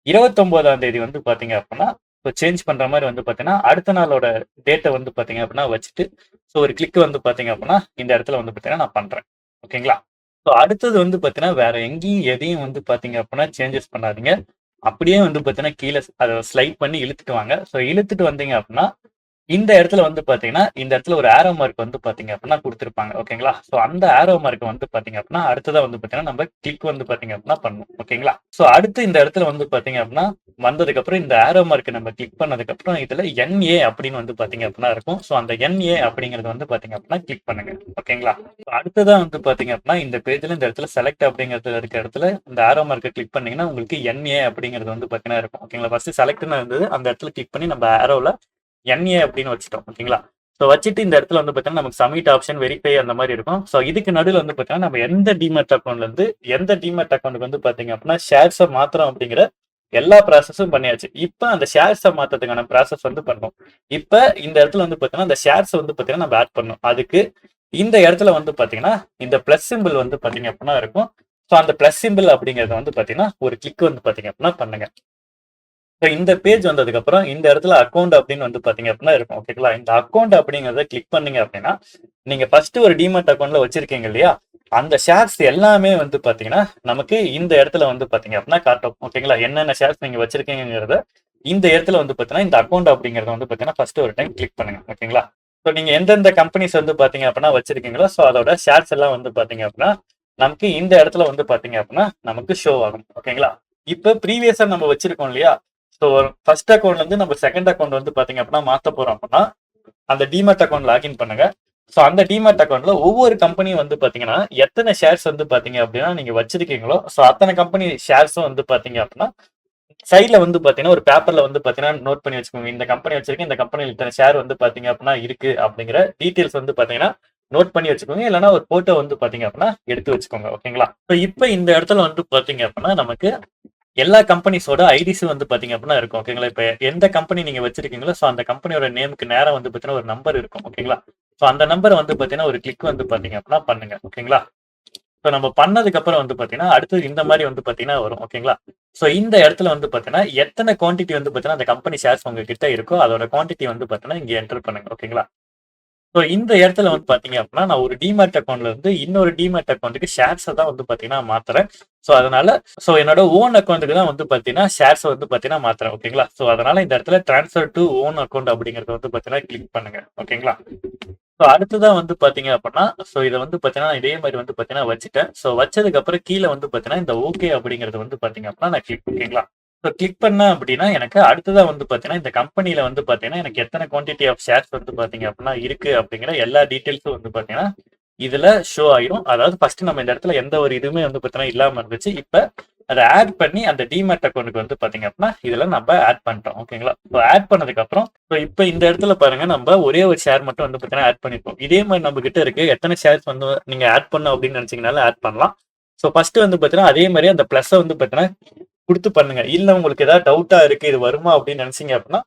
29ஆம் தேதி வந்து பார்த்தீங்க அப்படின்னா ஸோ சேஞ்ச் பண்ற மாதிரி வந்து பார்த்தீங்கன்னா அடுத்த நாளோட டேட்டை வந்து பார்த்தீங்க அப்படின்னா வச்சுட்டு ஸோ ஒரு கிளிக் வந்து பார்த்தீங்க அப்படின்னா இந்த இடத்துல வந்து பார்த்தீங்கன்னா நான் பண்றேன். ஓகேங்களா, ஸோ அடுத்தது வந்து பார்த்தீங்கன்னா வேற எங்கேயும் எதையும் வந்து பார்த்தீங்க அப்படின்னா சேஞ்சஸ் பண்ணாதீங்க. அப்படியே வந்து பார்த்தீங்கன்னா கீழே அதை ஸ்லைட் பண்ணி இழுத்துட்டு வாங்க. ஸோ இழுத்துட்டு வந்தீங்க அப்படின்னா இந்த இடத்துல வந்து பாத்தீங்கன்னா இந்த இடத்துல ஒரு ஆரோ மார்க் வந்து பாத்தீங்க அப்படின்னா கொடுத்துருப்பாங்க. ஓகேங்களா, ஸோ அந்த ஆரோ மார்க் வந்து பாத்தீங்க அப்படின்னா அடுத்ததா வந்து பாத்தீங்கன்னா நம்ம கிளிக் வந்து பாத்தீங்க அப்படின்னா பண்ணணும். ஓகேங்களா, ஸோ அடுத்து இந்த இடத்துல வந்து பாத்தீங்க அப்படின்னா வந்ததுக்கு அப்புறம் இந்த ஆரோ மார்க் நம்ம கிளிக் பண்ணதுக்கு அப்புறம் இதுல NA அப்படின்னு வந்து பாத்தீங்க அப்படின்னா இருக்கும். ஸோ அந்த NA அப்படிங்கிறது வந்து பாத்தீங்க அப்படின்னா கிளிக் பண்ணுங்க. ஓகேங்களா, அடுத்ததா வந்து பாத்தீங்க அப்படின்னா இந்த பேஜ்ல இந்த இடத்துல செலக்ட் அப்படிங்கிறது இருக்க இடத்துல இந்த ஆரோ மார்க்கை கிளிக் பண்ணீங்கன்னா உங்களுக்கு NA அப்படிங்கிறது வந்து பாத்தீங்கன்னா இருக்கும். ஓகேங்களா, ஃபர்ஸ்ட் செலக்ட்னு இருந்தது அந்த இடத்துல கிளிக் பண்ணி நம்ம ஆரோல NA அப்படின்னு வச்சுட்டோம். ஓகேங்களா, ஸோ வச்சுட்டு இந்த இடத்துல வந்து பார்த்தீங்கன்னா நமக்கு சப்மிட் ஆப்ஷன் வெரிஃபை அந்த மாதிரி இருக்கும். ஸோ இதுக்கு நடுவில் வந்து பார்த்தீங்கன்னா நம்ம எந்த டிமெட் அக்கௌண்ட்ல இருந்து எந்த டிமெட் அக்கௌண்ட்டுக்கு வந்து பார்த்தீங்க அப்படின்னா ஷேர்ஸை மாத்திரம் அப்படிங்கிற எல்லா ப்ராசஸும் பண்ணியாச்சு. இப்ப அந்த ஷேர்ஸ மாத்துறதுக்கான ப்ராசஸ் வந்து பண்ணணும். இப்ப இந்த இடத்துல வந்து பாத்தீங்கன்னா, அந்த ஷேர்ஸ் வந்து பாத்தீங்கன்னா நம்ம ஆட் பண்ணணும். அதுக்கு இந்த இடத்துல வந்து பாத்தீங்கன்னா, இந்த பிளஸ் சிம்பிள் வந்து பாத்தீங்க அப்படின்னா இருக்கும். ஸோ அந்த பிளஸ் சிம்பிள் அப்படிங்கறத வந்து பாத்தீங்கன்னா, ஒரு கிளிக் வந்து பாத்தீங்க அப்படின்னா பண்ணுங்க. ஸோ இந்த பேஜ் வந்ததுக்கு அப்புறம் இந்த இடத்துல அக்கவுண்ட் அப்படின்னு வந்து பாத்தீங்க அப்படின்னா இருக்கும். ஓகேங்களா? இந்த அக்கவுண்ட் அப்படிங்கறத கிளிக் பண்ணீங்க அப்படின்னா, நீங்க ஃபர்ஸ்ட் ஒரு டிமேட் அக்கவுண்ட்ல வச்சிருக்கீங்க இல்லையா? அந்த ஷேர்ஸ் எல்லாமே வந்து பாத்தீங்கன்னா, நமக்கு இந்த இடத்துல வந்து பாத்தீங்க அப்படின்னா காட்டும். ஓகேங்களா? என்னென்ன ஷேர்ஸ் நீங்க வச்சிருக்கீங்கங்கிறத இந்த இடத்துல வந்து பாத்தீங்கன்னா, இந்த அக்கவுண்ட் அப்படிங்கறத வந்து பாத்தீங்கன்னா ஃபர்ஸ்ட் ஒரு டைம் கிளிக் பண்ணுங்க. ஓகேங்களா? ஸோ நீங்க எந்தெந்த கம்பெனிஸ் வந்து பாத்தீங்க அப்படின்னா வச்சிருக்கீங்களோ, ஸோ அதோட ஷேர்ஸ் எல்லாம் வந்து பாத்தீங்க அப்படின்னா, நமக்கு இந்த இடத்துல வந்து பாத்தீங்க அப்படின்னா நமக்கு ஷோ ஆகும். ஓகேங்களா? இப்ப ப்ரீவியஸா நம்ம வச்சிருக்கோம் இல்லையா? ஸோ ஃபர்ஸ்ட் அக்கௌண்ட்ல இருந்து நம்ம செகண்ட் அக்கௌண்ட் வந்து பாத்தீங்க அப்படின்னா மாத்த போறோம் அப்படின்னா, அந்த டிமேட் அக்கௌண்ட் லாகின் பண்ணுங்க. ஸோ அந்த டிமேட் அக்கௌண்ட்ல ஒவ்வொரு கம்பெனியும் வந்து பாத்தீங்கன்னா எத்தனை ஷேர்ஸ் வந்து பாத்தீங்க அப்படின்னா நீங்க வச்சிருக்கீங்களோ, ஸோ அத்தனை கம்பெனி ஷேர்ஸும் வந்து பாத்தீங்க அப்படின்னா சைட்ல வந்து பாத்தீங்கன்னா ஒரு பேப்பர்ல வந்து பாத்தீங்கன்னா நோட் பண்ணி வச்சுக்கோங்க. இந்த கம்பெனி வச்சிருக்கேன், இந்த கம்பெனில இத்தனை ஷேர் வந்து பாத்தீங்க அப்படின்னா இருக்கு அப்படிங்கிற டீடைல்ஸ் வந்து பாத்தீங்கன்னா நோட் பண்ணி வச்சுக்கோங்க. இல்லைன்னா ஒரு போட்டோ வந்து பாத்தீங்க அப்படின்னா எடுத்து வச்சுக்கோங்க. ஓகேங்களா? ஸோ இப்ப இந்த இடத்துல வந்து பாத்தீங்க அப்படின்னா நமக்கு எல்லா கம்பெனிஸோட ஐடிஸும் வந்து பாத்தீங்க அப்படின்னா இருக்கும். ஓகேங்களா? இப்ப எந்த கம்பெனி நீங்க வச்சிருக்கீங்களோ, ஸோ அந்த கம்பெனியோட நேமுக்கு நேரா வந்து பாத்தீங்கன்னா ஒரு நம்பர் இருக்கும். ஓகேங்களா? ஸோ அந்த நம்பர் வந்து பாத்தீங்கன்னா ஒரு கிளிக் வந்து பாத்தீங்க அப்படின்னா பண்ணுங்க. ஓகேங்களா? ஸோ நம்ம பண்ணதுக்கு அப்புறம் வந்து பாத்தீங்கன்னா அடுத்து இந்த மாதிரி வந்து பாத்தீங்கன்னா வரும். ஓகேங்களா? ஸோ இந்த இடத்துல வந்து பாத்தீங்கன்னா எத்தனை குவான்டிட்டி வந்து பாத்தீங்கன்னா அந்த கம்பெனி ஷேர்ஸ் உங்ககிட்ட இருக்கோ அதோட குவான்டிட்டி வந்து பாத்தீங்கன்னா இங்க என்டர் பண்ணுங்க. ஓகேங்களா? ஸோ இந்த இடத்துல வந்து பாத்தீங்க அப்படின்னா நான் ஒரு டிமேட் அக்கௌண்ட்ல இருந்து இன்னொரு டிமேட் அக்கௌண்ட்டுக்கு ஷேர்ஸை தான் வந்து பாத்தீங்கன்னா மாத்துறேன். ஸோ அதனால என்னோட ஓன் அக்கௌண்ட்டுக்கு தான் வந்து பாத்தீங்கன்னா ஷேர்ஸ் வந்து பாத்தீங்கன்னா மாத்துறேன். ஓகேங்களா? ஸோ அதனால இந்த இடத்துல ட்ரான்ஸ்ஃபர் டு ஓன் அக்கௌண்ட் அப்படிங்கறத வந்து பாத்தீங்கன்னா கிளிக் பண்ணுங்க. ஓகேங்களா? ஸோ அடுத்ததா வந்து பாத்தீங்க அப்படின்னா, ஸோ இதை வந்து பாத்தீங்கன்னா இதே மாதிரி வந்து பாத்தீங்கன்னா வச்சுட்டேன். ஸோ வச்சதுக்கு அப்புறம் கீழே வந்து பாத்தீங்கன்னா இந்த ஓகே அப்படிங்கிறது வந்து பாத்தீங்க அப்படின்னா நான் கிளிக் ஓகேங்களா? ஸோ கிளிக் பண்ணேன் அப்படின்னா எனக்கு அடுத்ததா வந்து பாத்தீங்கன்னா இந்த கம்பெனில வந்து பாத்தீங்கன்னா எனக்கு எத்தனை குவான்டிட்டி ஆஃப் ஷேர்ஸ் வந்து பாத்தீங்க அப்படின்னா இருக்கு அப்படிங்கிற எல்லா டீடைல்ஸும் வந்து பாத்தீங்கன்னா இதுல ஷோ ஆயிரும். அதாவது ஃபர்ஸ்ட் நம்ம இந்த இடத்துல எந்த ஒரு இதுவுமே வந்து பாத்தீங்கன்னா இல்லாம இருந்துச்சு. இப்ப அதை ஆட் பண்ணி அந்த டிமேட் அக்கௌண்ட்டுக்கு வந்து பாத்தீங்க அப்படின்னா இதுல நம்ம ஆட் பண்ணிட்டோம். ஓகேங்களா? ஸோ ஆட் பண்ணதுக்கு அப்புறம் ஸோ இப்ப இந்த இடத்துல பாருங்க நம்ம ஒரே ஒரு ஷேர் மட்டும் வந்து பாத்தீங்கன்னா ஆட் பண்ணிருப்போம். இதே மாதிரி நம்ம கிட்ட இருக்கு எத்தனை ஷேர்ஸ் வந்து நீங்க ஆட் பண்ணணும் அப்படின்னு நினைச்சீங்கனாலும் ஆட் பண்ணலாம். ஸோ ஃபர்ஸ்ட் வந்து பாத்தீங்கன்னா அதே மாதிரி அந்த பிளஸ் வந்து பாத்தீங்கன்னா குடுத்து பண்ணுங்க. இல்ல உங்களுக்கு ஏதாவது டவுட்டா இருக்கு, இது வருமா அப்படின்னு நினைச்சீங்க அப்படின்னா,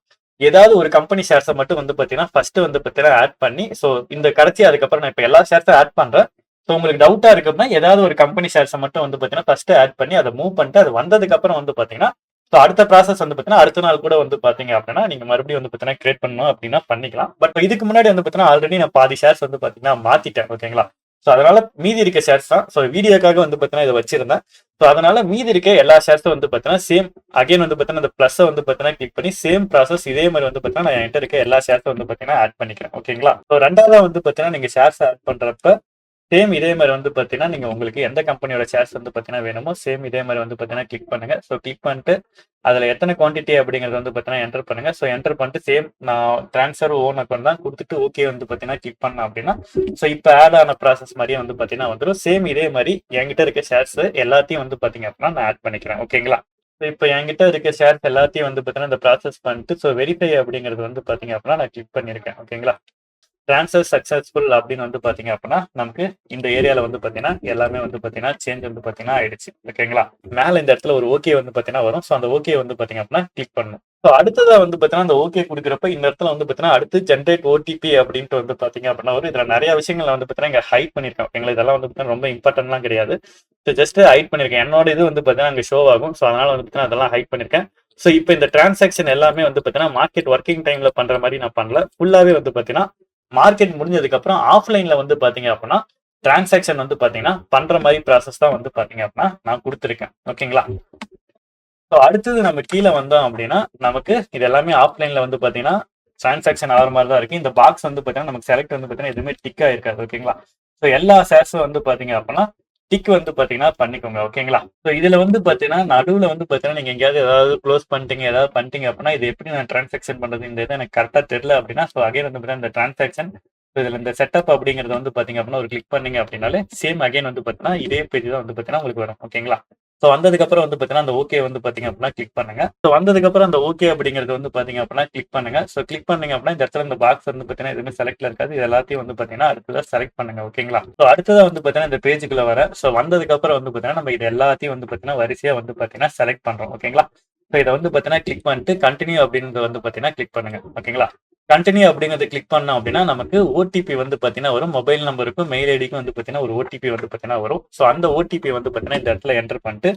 ஏதாவது ஒரு கம்பெனி ஷேர்ஸ மட்டும் வந்து பாத்தீங்கன்னா, ஃபர்ஸ்ட் வந்து பாத்தீங்கன்னா ஆட் பண்ணி, சோ இந்த கடைசி அதுக்கப்புறம் நான் இப்ப எல்லா ஷேர்ஸும் ஆட் பண்றேன். சோ உங்களுக்கு டவுட்டா இருக்கு அப்படின்னா, ஏதாவது ஒரு கம்பெனி ஷேர்ஸ மட்டும் வந்து பாத்தீங்கன்னா, ஃபர்ஸ்ட் ஆட் பண்ணி அத மூவ் பண்ணிட்டு, அது வந்ததுக்கு அப்புறம் வந்து பாத்தீங்கன்னா, சோ அடுத்த ப்ராசஸ் வந்து பாத்தீங்கன்னா, அடுத்த நாள் கூட வந்து பாத்தீங்க அப்படின்னா, நீங்க மறுபடியும் வந்து பாத்தீங்கன்னா கிரியேட் பண்ணணும் அப்படின்னா பண்ணிக்கலாம். பட் இதுக்கு முன்னாடி வந்து பாத்தீங்கன்னா, ஆல்ரெடி நான் பாதி ஷேர்ஸ் வந்து பாத்தீங்கன்னா மாத்திட்டேன். ஓகேங்களா? சோ அதனால மீதி இருக்க ஷேர்ஸ் தான். சோ வீடியோக்காக வந்து பாத்தீங்கன்னா இத வச்சிருந்தேன். சோ அதனால மீதி இருக்க எல்லா ஷேர்ஸும் வந்து பாத்தீங்கன்னா சேம் அகைன் வந்து பாத்தீங்கன்னா அந்த பிளஸ் வந்து பாத்தீங்கன்னா கிளிக் பண்ணி சேம் ப்ராசஸ் இதே மாதிரி வந்து பாத்தீங்கன்னா நான் என்கிட்ட இருக்க எல்லா ஷேர்ஸும் வந்து பாத்தீங்கன்னா ஆட் பண்ணிக்கிறேன். ஓகேங்களா? சோ ரெண்டாவதா வந்து பாத்தீங்கன்னா நீங்க ஷேர்ஸ் ஆட் பண்றப்ப சேம் இதே மாதிரி வந்து பாத்தீங்கன்னா நீங்க உங்களுக்கு எந்த கம்பெனியோட ஷேர்ஸ் வந்து பாத்தீங்கன்னா வேணுமோ சேம் இதே மாதிரி வந்து பாத்தீங்கன்னா கிளிக் பண்ணுங்க. சோ கிளிக் பண்ணிட்டு அதுல எத்தனை குவான்டிட்டி அப்படிங்கறது வந்து பாத்தீங்கன்னா என்டர் பண்ணுங்க. சோ என்டர் பண்ணிட்டு சேம் நான் ட்ரான்ஸ்ஃபர் ஓன் அக்கௌண்ட் தான் கொடுத்துட்டு ஓகே வந்து பாத்தீங்கன்னா கிளிக் பண்ண அப்படின்னா சோ இப்ப ஆட் ஆன ப்ராசஸ் மாதிரியே வந்து பாத்தீங்கன்னா வந்துடும். சேம் இதே மாதிரி என்கிட்ட இருக்க ஷேர்ஸ் எல்லாத்தையும் வந்து பாத்தீங்க அப்படின்னா நான் ஆட் பண்ணிக்கிறேன். ஓகேங்களா? இப்ப என்கிட்ட இருக்க ஷேர்ஸ் எல்லாத்தையும் வந்து பாத்தீங்கன்னா இந்த ப்ராசஸ் பண்ணிட்டு சோ வெரிஃபை அப்படிங்கிறது வந்து பாத்தீங்க அப்படின்னா நான் கிளிக் பண்ணிருக்கேன். ஓகேங்களா? ட்ரான்ஸ்ஃபர் சக்சஸ்ஃபுல் அப்படின்னு வந்து பாத்தீங்க அப்படின்னா நமக்கு இந்த ஏரியால வந்து பாத்தீங்கன்னா எல்லாமே வந்து பாத்தீங்கன்னா சேஞ்ச் வந்து பாத்தீங்கன்னா ஆயிடுச்சு. ஓகேங்களா? மேல இந்த இடத்துல ஒரு ஓகே வந்து பாத்தீங்கன்னா வரும். சோ அந்த ஓகே வந்து பாத்தீங்க அப்படின்னா கிளிக் பண்ணணும். சோ அடுத்ததா வந்து பாத்தீங்கன்னா அந்த ஓகே குடுக்குறப்ப இந்த இடத்துல வந்து பாத்தீங்கன்னா அடுத்து ஜென்ரேட் ஓடிபி அப்படின்ட்டு வந்து பாத்தீங்க அப்படின்னா வரும். இதுல நிறைய விஷயங்கள் வந்து பாத்தீங்கன்னா இங்க ஹைட் பண்ணிருக்கேன். ஓகேங்களா? இதெல்லாம் வந்து பாத்தீங்கன்னா ரொம்ப இம்பார்ட்டன்ட்லாம் கிடையாது. ஸோ ஜஸ்ட் ஹைட் பண்ணிருக்கேன். என்னோட இது வந்து பாத்தீங்கன்னா அங்க ஷோ ஆகும். சோ அதனால வந்து பாத்தீங்கன்னா அதெல்லாம் ஹைட் பண்ணிருக்கேன். சோ இப்போ இந்த டிரான்சாக்ஷன் எல்லாமே வந்து பாத்தீங்கன்னா மார்க்கெட் ஒர்க்கிங் டைம்ல பண்ற மாதிரி நான் பண்ணல. ஃபுல்லாவே வந்து பாத்தீங்கன்னா மார்க்கெட் முடிஞ்சதுக்கு அப்புறம் ஆஃப்லைன்ல வந்து பாத்தீங்க அப்படின்னா டிரான்சாக்ஷன் வந்து பாத்தீங்கன்னா பண்ற மாதிரி ப்ராசஸ் தான் வந்து பாத்தீங்க அப்படின்னா நான் கொடுத்துருக்கேன். ஓகேங்களா? ஸோ அடுத்தது நம்ம கீழே வந்தோம் அப்படின்னா நமக்கு இது எல்லாமே ஆஃப்லைன்ல வந்து பாத்தீங்கன்னா டிரான்சாக்ஷன் ஆகிற மாதிரி தான் இருக்கு. இந்த பாக்ஸ் வந்து பாத்தீங்கன்னா நமக்கு செலக்ட் வந்து பாத்தீங்கன்னா எதுவுமே டிக்கா இருக்காது. ஓகேங்களா? ஸோ எல்லா ஷேர்ஸும் வந்து பாத்தீங்க அப்படின்னா டிக் வந்து பாத்தீங்கன்னா பண்ணிக்கோங்க. ஓகேங்களா? ஸோ இதுல வந்து பாத்தீங்கன்னா நடுவுல வந்து பாத்தீங்கன்னா நீங்க எங்கேயாவது ஏதாவது க்ளோஸ் பண்ணிட்டீங்க ஏதாவது பண்ணிட்டீங்க அப்படின்னா இது எப்படி நான் டிரான்சாக்ஷன் பண்றது இந்த இது எனக்கு கரெக்டா தெரியல அப்படின்னா ஸோ அகைன் வந்து பாத்தீங்கன்னா இந்த டிரான்சாக்ஷன் இதுல இந்த செட்டப் அப்படிங்கறது வந்து பாத்தீங்க அப்படின்னா ஒரு கிளிக் பண்ணீங்க அப்படின்னாலே சேம் அகைன் வந்து பாத்தீங்கன்னா இதே பேஜ் தான் வந்து பாத்தீங்கன்னா உங்களுக்கு வரும். ஓகேங்களா? ஸோ வந்ததுக்கு அப்புறம் வந்து பாத்தீங்கன்னா அந்த ஓகே வந்து பாத்தீங்க அப்படின்னா கிளிக் பண்ணுங்க. ஸோ வந்ததுக்கு அப்புறம் அந்த ஓகே அப்படிங்கிறது வந்து பாத்தீங்க அப்படின்னா கிளிக் பண்ணுங்க. ஸோ கிளிக் பண்ணீங்க அப்படின்னா இந்த இடத்துல இந்த பாக்ஸ் வந்து பாத்தீங்கன்னா எதுவுமே செலக்ட்ல இருக்காது. இது எல்லாத்தையும் வந்து பாத்தீங்கன்னா அடுத்ததா செலக்ட் பண்ணுங்க. ஓகேங்களா? ஸோ அடுத்ததா வந்து பாத்தீங்கன்னா இந்த பேஜுக்குள்ள வர ஸோ வந்ததுக்கு அப்புறம் வந்து பாத்தீங்கன்னா நம்ம இது எல்லாத்தையும் வந்து பாத்தீங்கன்னா வரிசையா வந்து பாத்தீங்கன்னா செலக்ட் பண்றோம். ஓகேங்களா? ஸோ இதை வந்து பார்த்தீங்கன்னா கிளிக் பண்ணிட்டு கண்டினியூ அப்படின்றத வந்து பார்த்தீங்கன்னா கிளிக் பண்ணுங்க. ஓகேங்களா? கண்டினியூ அப்படிங்கிறத கிளிக் பண்ணோம் அப்படின்னா நமக்கு ஓடிபி வந்து பார்த்தீங்கன்னா வரும். மொபைல் நம்பருக்கும் மெயில் ஐடிக்கும் வந்து பார்த்தீங்கன்னா ஒரு ஓடிபி வந்து பார்த்தீங்கன்னா வரும். ஸோ அந்த ஓடிபி வந்து பார்த்தீங்கன்னா இந்த இடத்துல என்டர் பண்ணிட்டு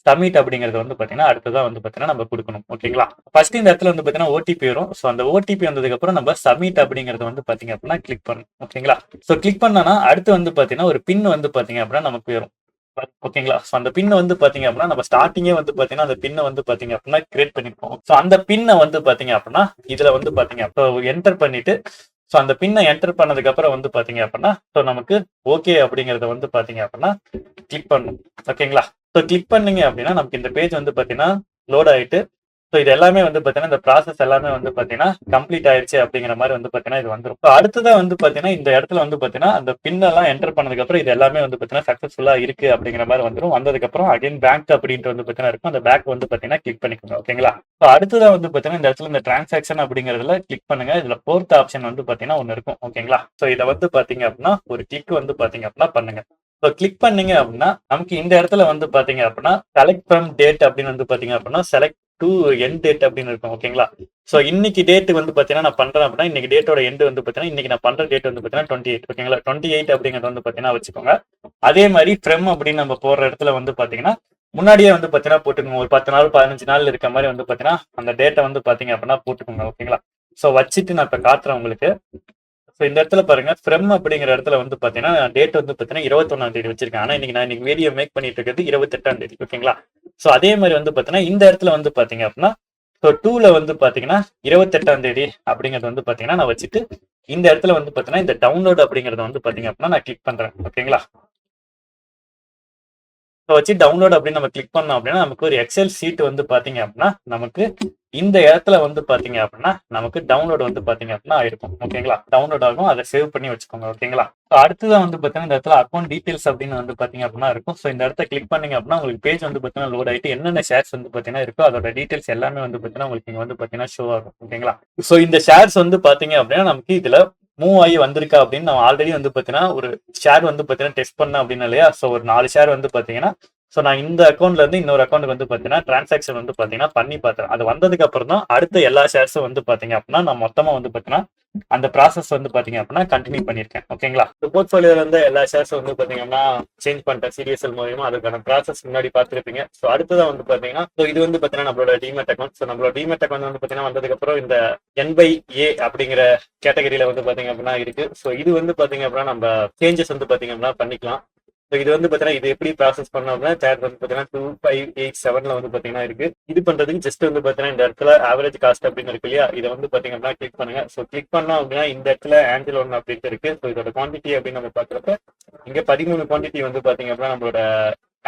சப்மிட் அப்படிங்கிறது வந்து பார்த்தீங்கன்னா அடுத்ததான் வந்து பார்த்தீங்கன்னா நம்ம கொடுக்கணும். ஓகேங்களா? ஃபர்ஸ்ட் இந்த இடத்துல வந்து பார்த்தீங்கன்னா ஓடிபி வரும். ஸோ அந்த ஓடிபி வந்ததுக்கு அப்புறம் நம்ம சப்மிட் அப்படிங்கிறது வந்து பார்த்தீங்க அப்படின்னா கிளிக் பண்ணணும். ஓகேங்களா? ஸோ கிளிக் பண்ணனா அடுத்து வந்து பார்த்தீங்கன்னா ஒரு பின் வந்து பார்த்தீங்க அப்படின்னா நமக்கு வரும். ஓகேங்களா? ஸோ அந்த பின்ன வந்து பாத்தீங்க அப்படின்னா நம்ம ஸ்டார்டிங்கே வந்து பாத்தீங்கன்னா அந்த பின்னை வந்து பாத்தீங்க அப்படின்னா கிரியேட் பண்ணிருப்போம். ஸோ அந்த பின்னை வந்து பாத்தீங்க அப்படின்னா இதுல வந்து பாத்தீங்க அப்போ என்டர் பண்ணிட்டு ஸோ அந்த பின்னை என்டர் பண்ணதுக்கு அப்புறம் வந்து பாத்தீங்க அப்படின்னா ஸோ நமக்கு ஓகே அப்படிங்கறத வந்து பாத்தீங்க அப்படின்னா கிளிக் பண்ணணும். ஓகேங்களா? ஸோ கிளிக் பண்ணீங்க அப்படின்னா நமக்கு இந்த பேஜ் வந்து பாத்தீங்கன்னா லோட் ஆயிட்டு ஸோ இது எல்லாமே வந்து பாத்தீங்கன்னா இந்த ப்ராசஸ் எல்லாமே வந்து பாத்தீங்கன்னா கம்ப்ளீட் ஆயிடுச்சு அப்படிங்கிற மாதிரி வந்து பாத்தீங்கன்னா இது வந்துடும். ஸோ அடுத்ததான் வந்து பாத்தீங்கன்னா இந்த இடத்துல வந்து பாத்தீங்கன்னா அந்த பின் எல்லாம் என்டர் பண்ணதுக்கு அப்புறம் இது எல்லாமே வந்து பாத்தீங்கன்னா சக்சஸ்ஃபுல்லா இருக்கு அப்படிங்கிற மாதிரி வந்துடும். வந்ததுக்கு அப்புறம் அகைன் பேங்க் அப்படின்ட்டு வந்து பாத்தீங்கன்னா இருக்கும். அந்த பேங்க் வந்து பாத்தீங்கன்னா கிளிக் பண்ணிக்கோங்க. ஓகேங்களா? ஸோ அடுத்ததான் வந்து பாத்தீங்கன்னா இந்த இடத்துல இந்த டிரான்சாக்ஷன் அப்படிங்கறதுல கிளிக் பண்ணுங்க. இதுல ஃபோர்த் ஆப்ஷன் வந்து பாத்தீங்கன்னா ஒன்னு இருக்கும். ஓகேங்களா? ஸோ இதை வந்து பாத்தீங்க அப்படின்னா ஒரு கிளிக் வந்து பாத்தீங்க அப்படின்னா பண்ணுங்க. ஸோ கிளிக் பண்ணீங்க அப்படின்னா நமக்கு இந்த இடத்துல வந்து பாத்தீங்க அப்படின்னா செலக்ட் ஃப்ரம் டேட் அப்படின்னு வந்து பாத்தீங்க அப்படின்னா செலக்ட் டு எண்ட் டேட் அப்படின்னு இருக்கும். ஓகேங்களா? ஸோ இன்னைக்கு டேட் வந்து பாத்தீங்கன்னா நான் பண்றேன் அப்படின்னா இன்னைக்கு டேட்டோட எண்ட் வந்து பாத்தீங்கன்னா இன்னைக்கு நான் பண்ற டேட் வந்து பாத்தீங்கன்னா 28. ஓகேங்களா? 28 அப்படிங்கிறது வந்து பாத்தீங்கன்னா வச்சுக்கோங்க. அதே மாதிரி ஃப்ரம் அப்படின்னு நம்ம போடுற இடத்துல வந்து பாத்தீங்கன்னா முன்னாடியே வந்து பாத்தீங்கன்னா போட்டுக்கோங்க. ஒரு 10 நாள் 15 நாள் இருக்க மாதிரி வந்து பாத்தீங்கன்னா அந்த டேட்டை வந்து பாத்தீங்க அப்படின்னா போட்டுக்கோங்க. ஓகேங்களா? ஸோ வச்சுட்டு நான் இப்ப காட்டுறேன் உங்களுக்கு. ஸோ இந்த இடத்துல பாருங்க ஃப்ரம் அப்படிங்கிற இடத்துல வந்து பாத்தீங்கன்னா டேட் வந்து பாத்தீங்கன்னா 21ஆம் தேதி வச்சிருக்கேன். ஆனா இன்னைக்கு நான் வீடியோ மேக் பண்ணிட்டு இருக்கிறது 28ஆம் தேதி. ஓகேங்களா? ஸோ அதே மாதிரி வந்து பாத்தீங்கன்னா இந்த இடத்துல வந்து பாத்தீங்க அப்படின்னா ஸோ டூல வந்து பாத்தீங்கன்னா 28ஆம் தேதி அப்படிங்கறது வந்து பாத்தீங்கன்னா நான் வச்சுட்டு இந்த இடத்துல வந்து பாத்தீங்கன்னா இந்த டவுன்லோட் அப்படிங்கறத வந்து பாத்தீங்க அப்படின்னா நான் கிளிக் பண்றேன். ஓகேங்களா? ஸோ வச்சு டவுன்லோட் அப்படின்னு நம்ம கிளிக் பண்ணோம் அப்படின்னா நமக்கு ஒரு எக்ஸல் சீட் வந்து பாத்தீங்க அப்படின்னா நமக்கு இந்த இடத்துல வந்து பாத்தீங்க அப்படின்னா நமக்கு டவுன்லோட் வந்து பாத்தீங்க அப்படின்னா இருக்கும். ஓகேங்களா? டவுன்லோட் ஆகும். அதை சேவ் பண்ணி வச்சுக்கோங்க. ஓகேங்களா? ஸோ அடுத்ததான் வந்து பாத்தீங்கன்னா இந்த இடத்துல அக்கௌண்ட் டீடைல்ஸ் அப்படின்னு வந்து பாத்தீங்க அப்படின்னா இருக்கும். ஸோ இந்த இடத்த கிளிக் பண்ணீங்க அப்படின்னா உங்களுக்கு பேஜ் வந்து பாத்தீங்கன்னா லோட் ஆயிட்டு என்னென்ன ஷேர்ஸ் வந்து பாத்தீங்கன்னா இருக்கோ அதோட டீடைல்ஸ் எல்லாமே வந்து பாத்தீங்கன்னா உங்களுக்கு இங்க வந்து பாத்தீங்கன்னா ஷோ ஆகும். ஓகேங்களா? ஸோ இந்த ஷேர்ஸ் வந்து பாத்தீங்க அப்படின்னா நமக்கு இதுல மூவ் ஆகி வந்திருக்கா அப்படின்னு நம்ம ஆல்ரெடி வந்து பாத்தீங்கன்னா ஒரு ஷேர் வந்து பாத்தீங்கன்னா டெஸ்ட் பண்ண அப்படின்னு இல்லையா? ஸோ ஒரு 4 ஷேர் வந்து பாத்தீங்கன்னா ஸோ நான் இந்த அக்கௌண்ட்ல இருந்து இன்னொரு அக்கௌண்ட் வந்து பாத்தீங்கன்னா டிரான்சாக்ஷன் வந்து பாத்தீங்கன்னா பண்ணி பார்த்தேன். அது வந்ததுக்கு அப்புறம் தான் அடுத்த எல்லா ஷேர்ஸும் வந்து பாத்தீங்க அப்படின்னா நான் மொத்தமா வந்து பாத்தீங்கன்னா அந்த ப்ராசஸ் வந்து பாத்தீங்க அப்படின்னா கண்டினியூ பண்ணிருக்கேன். ஓகேங்களா? இந்த போர்ட்ஃபோலியோல இருந்து எல்லா ஷேர்ஸும் வந்து பாத்தீங்கன்னா சேஞ்ச் பண்ணிட்டேன் சிடிஎஸ்எல் மூலியமா. அதுக்கான ப்ராசஸ் முன்னாடி பார்த்துருப்பீங்க. ஸோ அடுத்ததான் வந்து பாத்தீங்கன்னா ஸோ இது வந்து பாத்தீங்கன்னா நம்மளோட டிமெட் அக்கௌண்ட். ஸோ நம்மளோட டிமெட் அக்கௌண்ட் வந்து பாத்தீங்கன்னா வந்ததுக்கு அப்புறம் இந்த N/A அப்படிங்கிற கேட்டகரியில வந்து பாத்தீங்க அப்படின்னா இருக்கு. ஸோ இது வந்து பாத்தீங்க அப்படின்னா நம்ம சேஞ்சஸ் வந்து பாத்தீங்க அப்படின்னா பண்ணிக்கலாம். ஸோ இது வந்து பாத்தீங்கன்னா இது எப்படி ப்ராசஸ் பண்ணோம் அப்படின்னா தேர்ட் வந்து பாத்தீங்கன்னா 2587 வந்து பாத்தீங்கன்னா இருக்கு. இது பண்றதுக்கு ஜஸ்ட் வந்து பாத்தீங்கன்னா இந்த இடத்துல ஆவரேஜ் காஸ்ட் அப்படின்னு இருக்கு இல்லையா? இதை வந்து பாத்தீங்க அப்படின்னா கிளிக் பண்ணுங்க. ஸோ கிளிக் பண்ணோம் அப்படின்னா இந்த இடத்துல ஆங்கிள் ஒன் அப்படின்ட்டு இருக்கு. ஸோ இதோட குவான்டிட்டி அப்படின்னு நம்ம பாக்குறப்ப இங்க 13 குவான்டிட்டி வந்து பாத்தீங்க அப்படின்னா நம்மளோட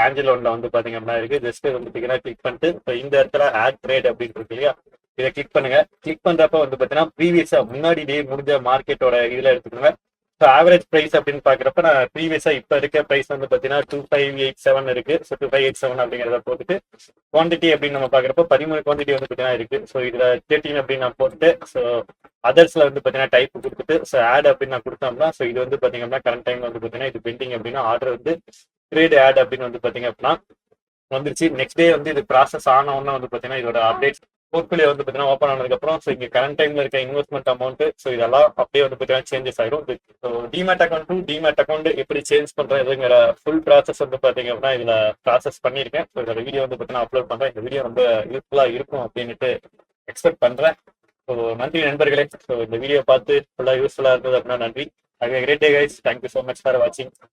ஆங்கிள் ஒன்ல வந்து பாத்தீங்க அப்படின்னா இருக்கு. ஜஸ்ட் வந்து பாத்தீங்கன்னா கிளிக் பண்ணிட்டு இப்போ இந்த இடத்துல ஆட் ட்ரேட் அப்படின்னு இருக்கு இல்லையா? இதை கிளிக் பண்ணுங்க. கிளிக் பண்றப்ப வந்து பாத்தீங்கன்னா ப்ரீவியஸா முன்னாடி டே முடிஞ்ச மார்க்கெட்டோட இதுல எடுத்துக்கோங்க. ஸோ ஆவரேஜ் பிரைஸ் அப்படின்னு பாக்குறப்ப நான் ப்ரீவியஸா இப்ப இருக்க பிரைஸ் வந்து பாத்தீங்கன்னா 2587 இருக்கு. ஸோ 2587 அப்படிங்கிறத போட்டுட்டு குவான்டிட்டி அப்படின்னு நம்ம பாக்குறப்ப 13 குவான்டிட்டி வந்து பாத்தீங்கன்னா இருக்கு. ஸோ இதுல 13 அப்படின்னு நான் போட்டு ஸோ அதர்ஸ்ல வந்து பாத்தீங்கன்னா டைப் கொடுத்துட்டு ஸோ ஆட் அப்படின்னு நான் கொடுத்தோம்னா ஸோ இது வந்து பாத்தீங்கன்னா கரண்ட் டைம் வந்து பாத்தீங்கன்னா இது பெண்டிங் அப்படின்னா ஆர்டர் வந்து ட்ரேட் ஆட் அப்படின்னு வந்து பாத்தீங்க அப்படின்னா வந்துருச்சு. நெக்ஸ்ட் டே வந்து இது ப்ராசஸ் ஆனவொன்னா வந்து பாத்தீங்கன்னா இதோட அப்டேட்ஸ் போர்ட்ஃபோலியோ வந்து பாத்தீங்கன்னா ஓப்பன் ஆனதுக்கு அப்புறம் ஸோ இங்க கரண்ட் டைம்ல இருக்க இன்வெஸ்ட்மெண்ட் அமௌண்ட் ஸோ இதெல்லாம் அப்படியே வந்து பாத்தீங்கன்னா சேஞ்சஸ் ஆயிடும். So demat account to demat account எப்படி சேஞ்ச் பண்றதுங்கிற ஃபுல் ப்ராசஸ் வந்து பாத்தீங்க அப்படின்னா இதுல ப்ராசஸ் பண்ணிருக்கேன். ஸோ இதோட வீடியோ வந்து பாத்தீங்கன்னா அப்லோட் பண்றேன். இந்த வீடியோ ரொம்ப யூஸ்ஃபுல்லா இருக்கும் அப்படின்ட்டு எக்ஸ்பெக்ட் பண்றேன். ஸோ நன்றி நண்பர்களே. ஸோ இந்த வீடியோ பார்த்து ஃபுல்லா யூஸ்ஃபுல்லா இருந்தது அப்படின்னா நன்றி. Have a great day guys. Thank you so much for watching.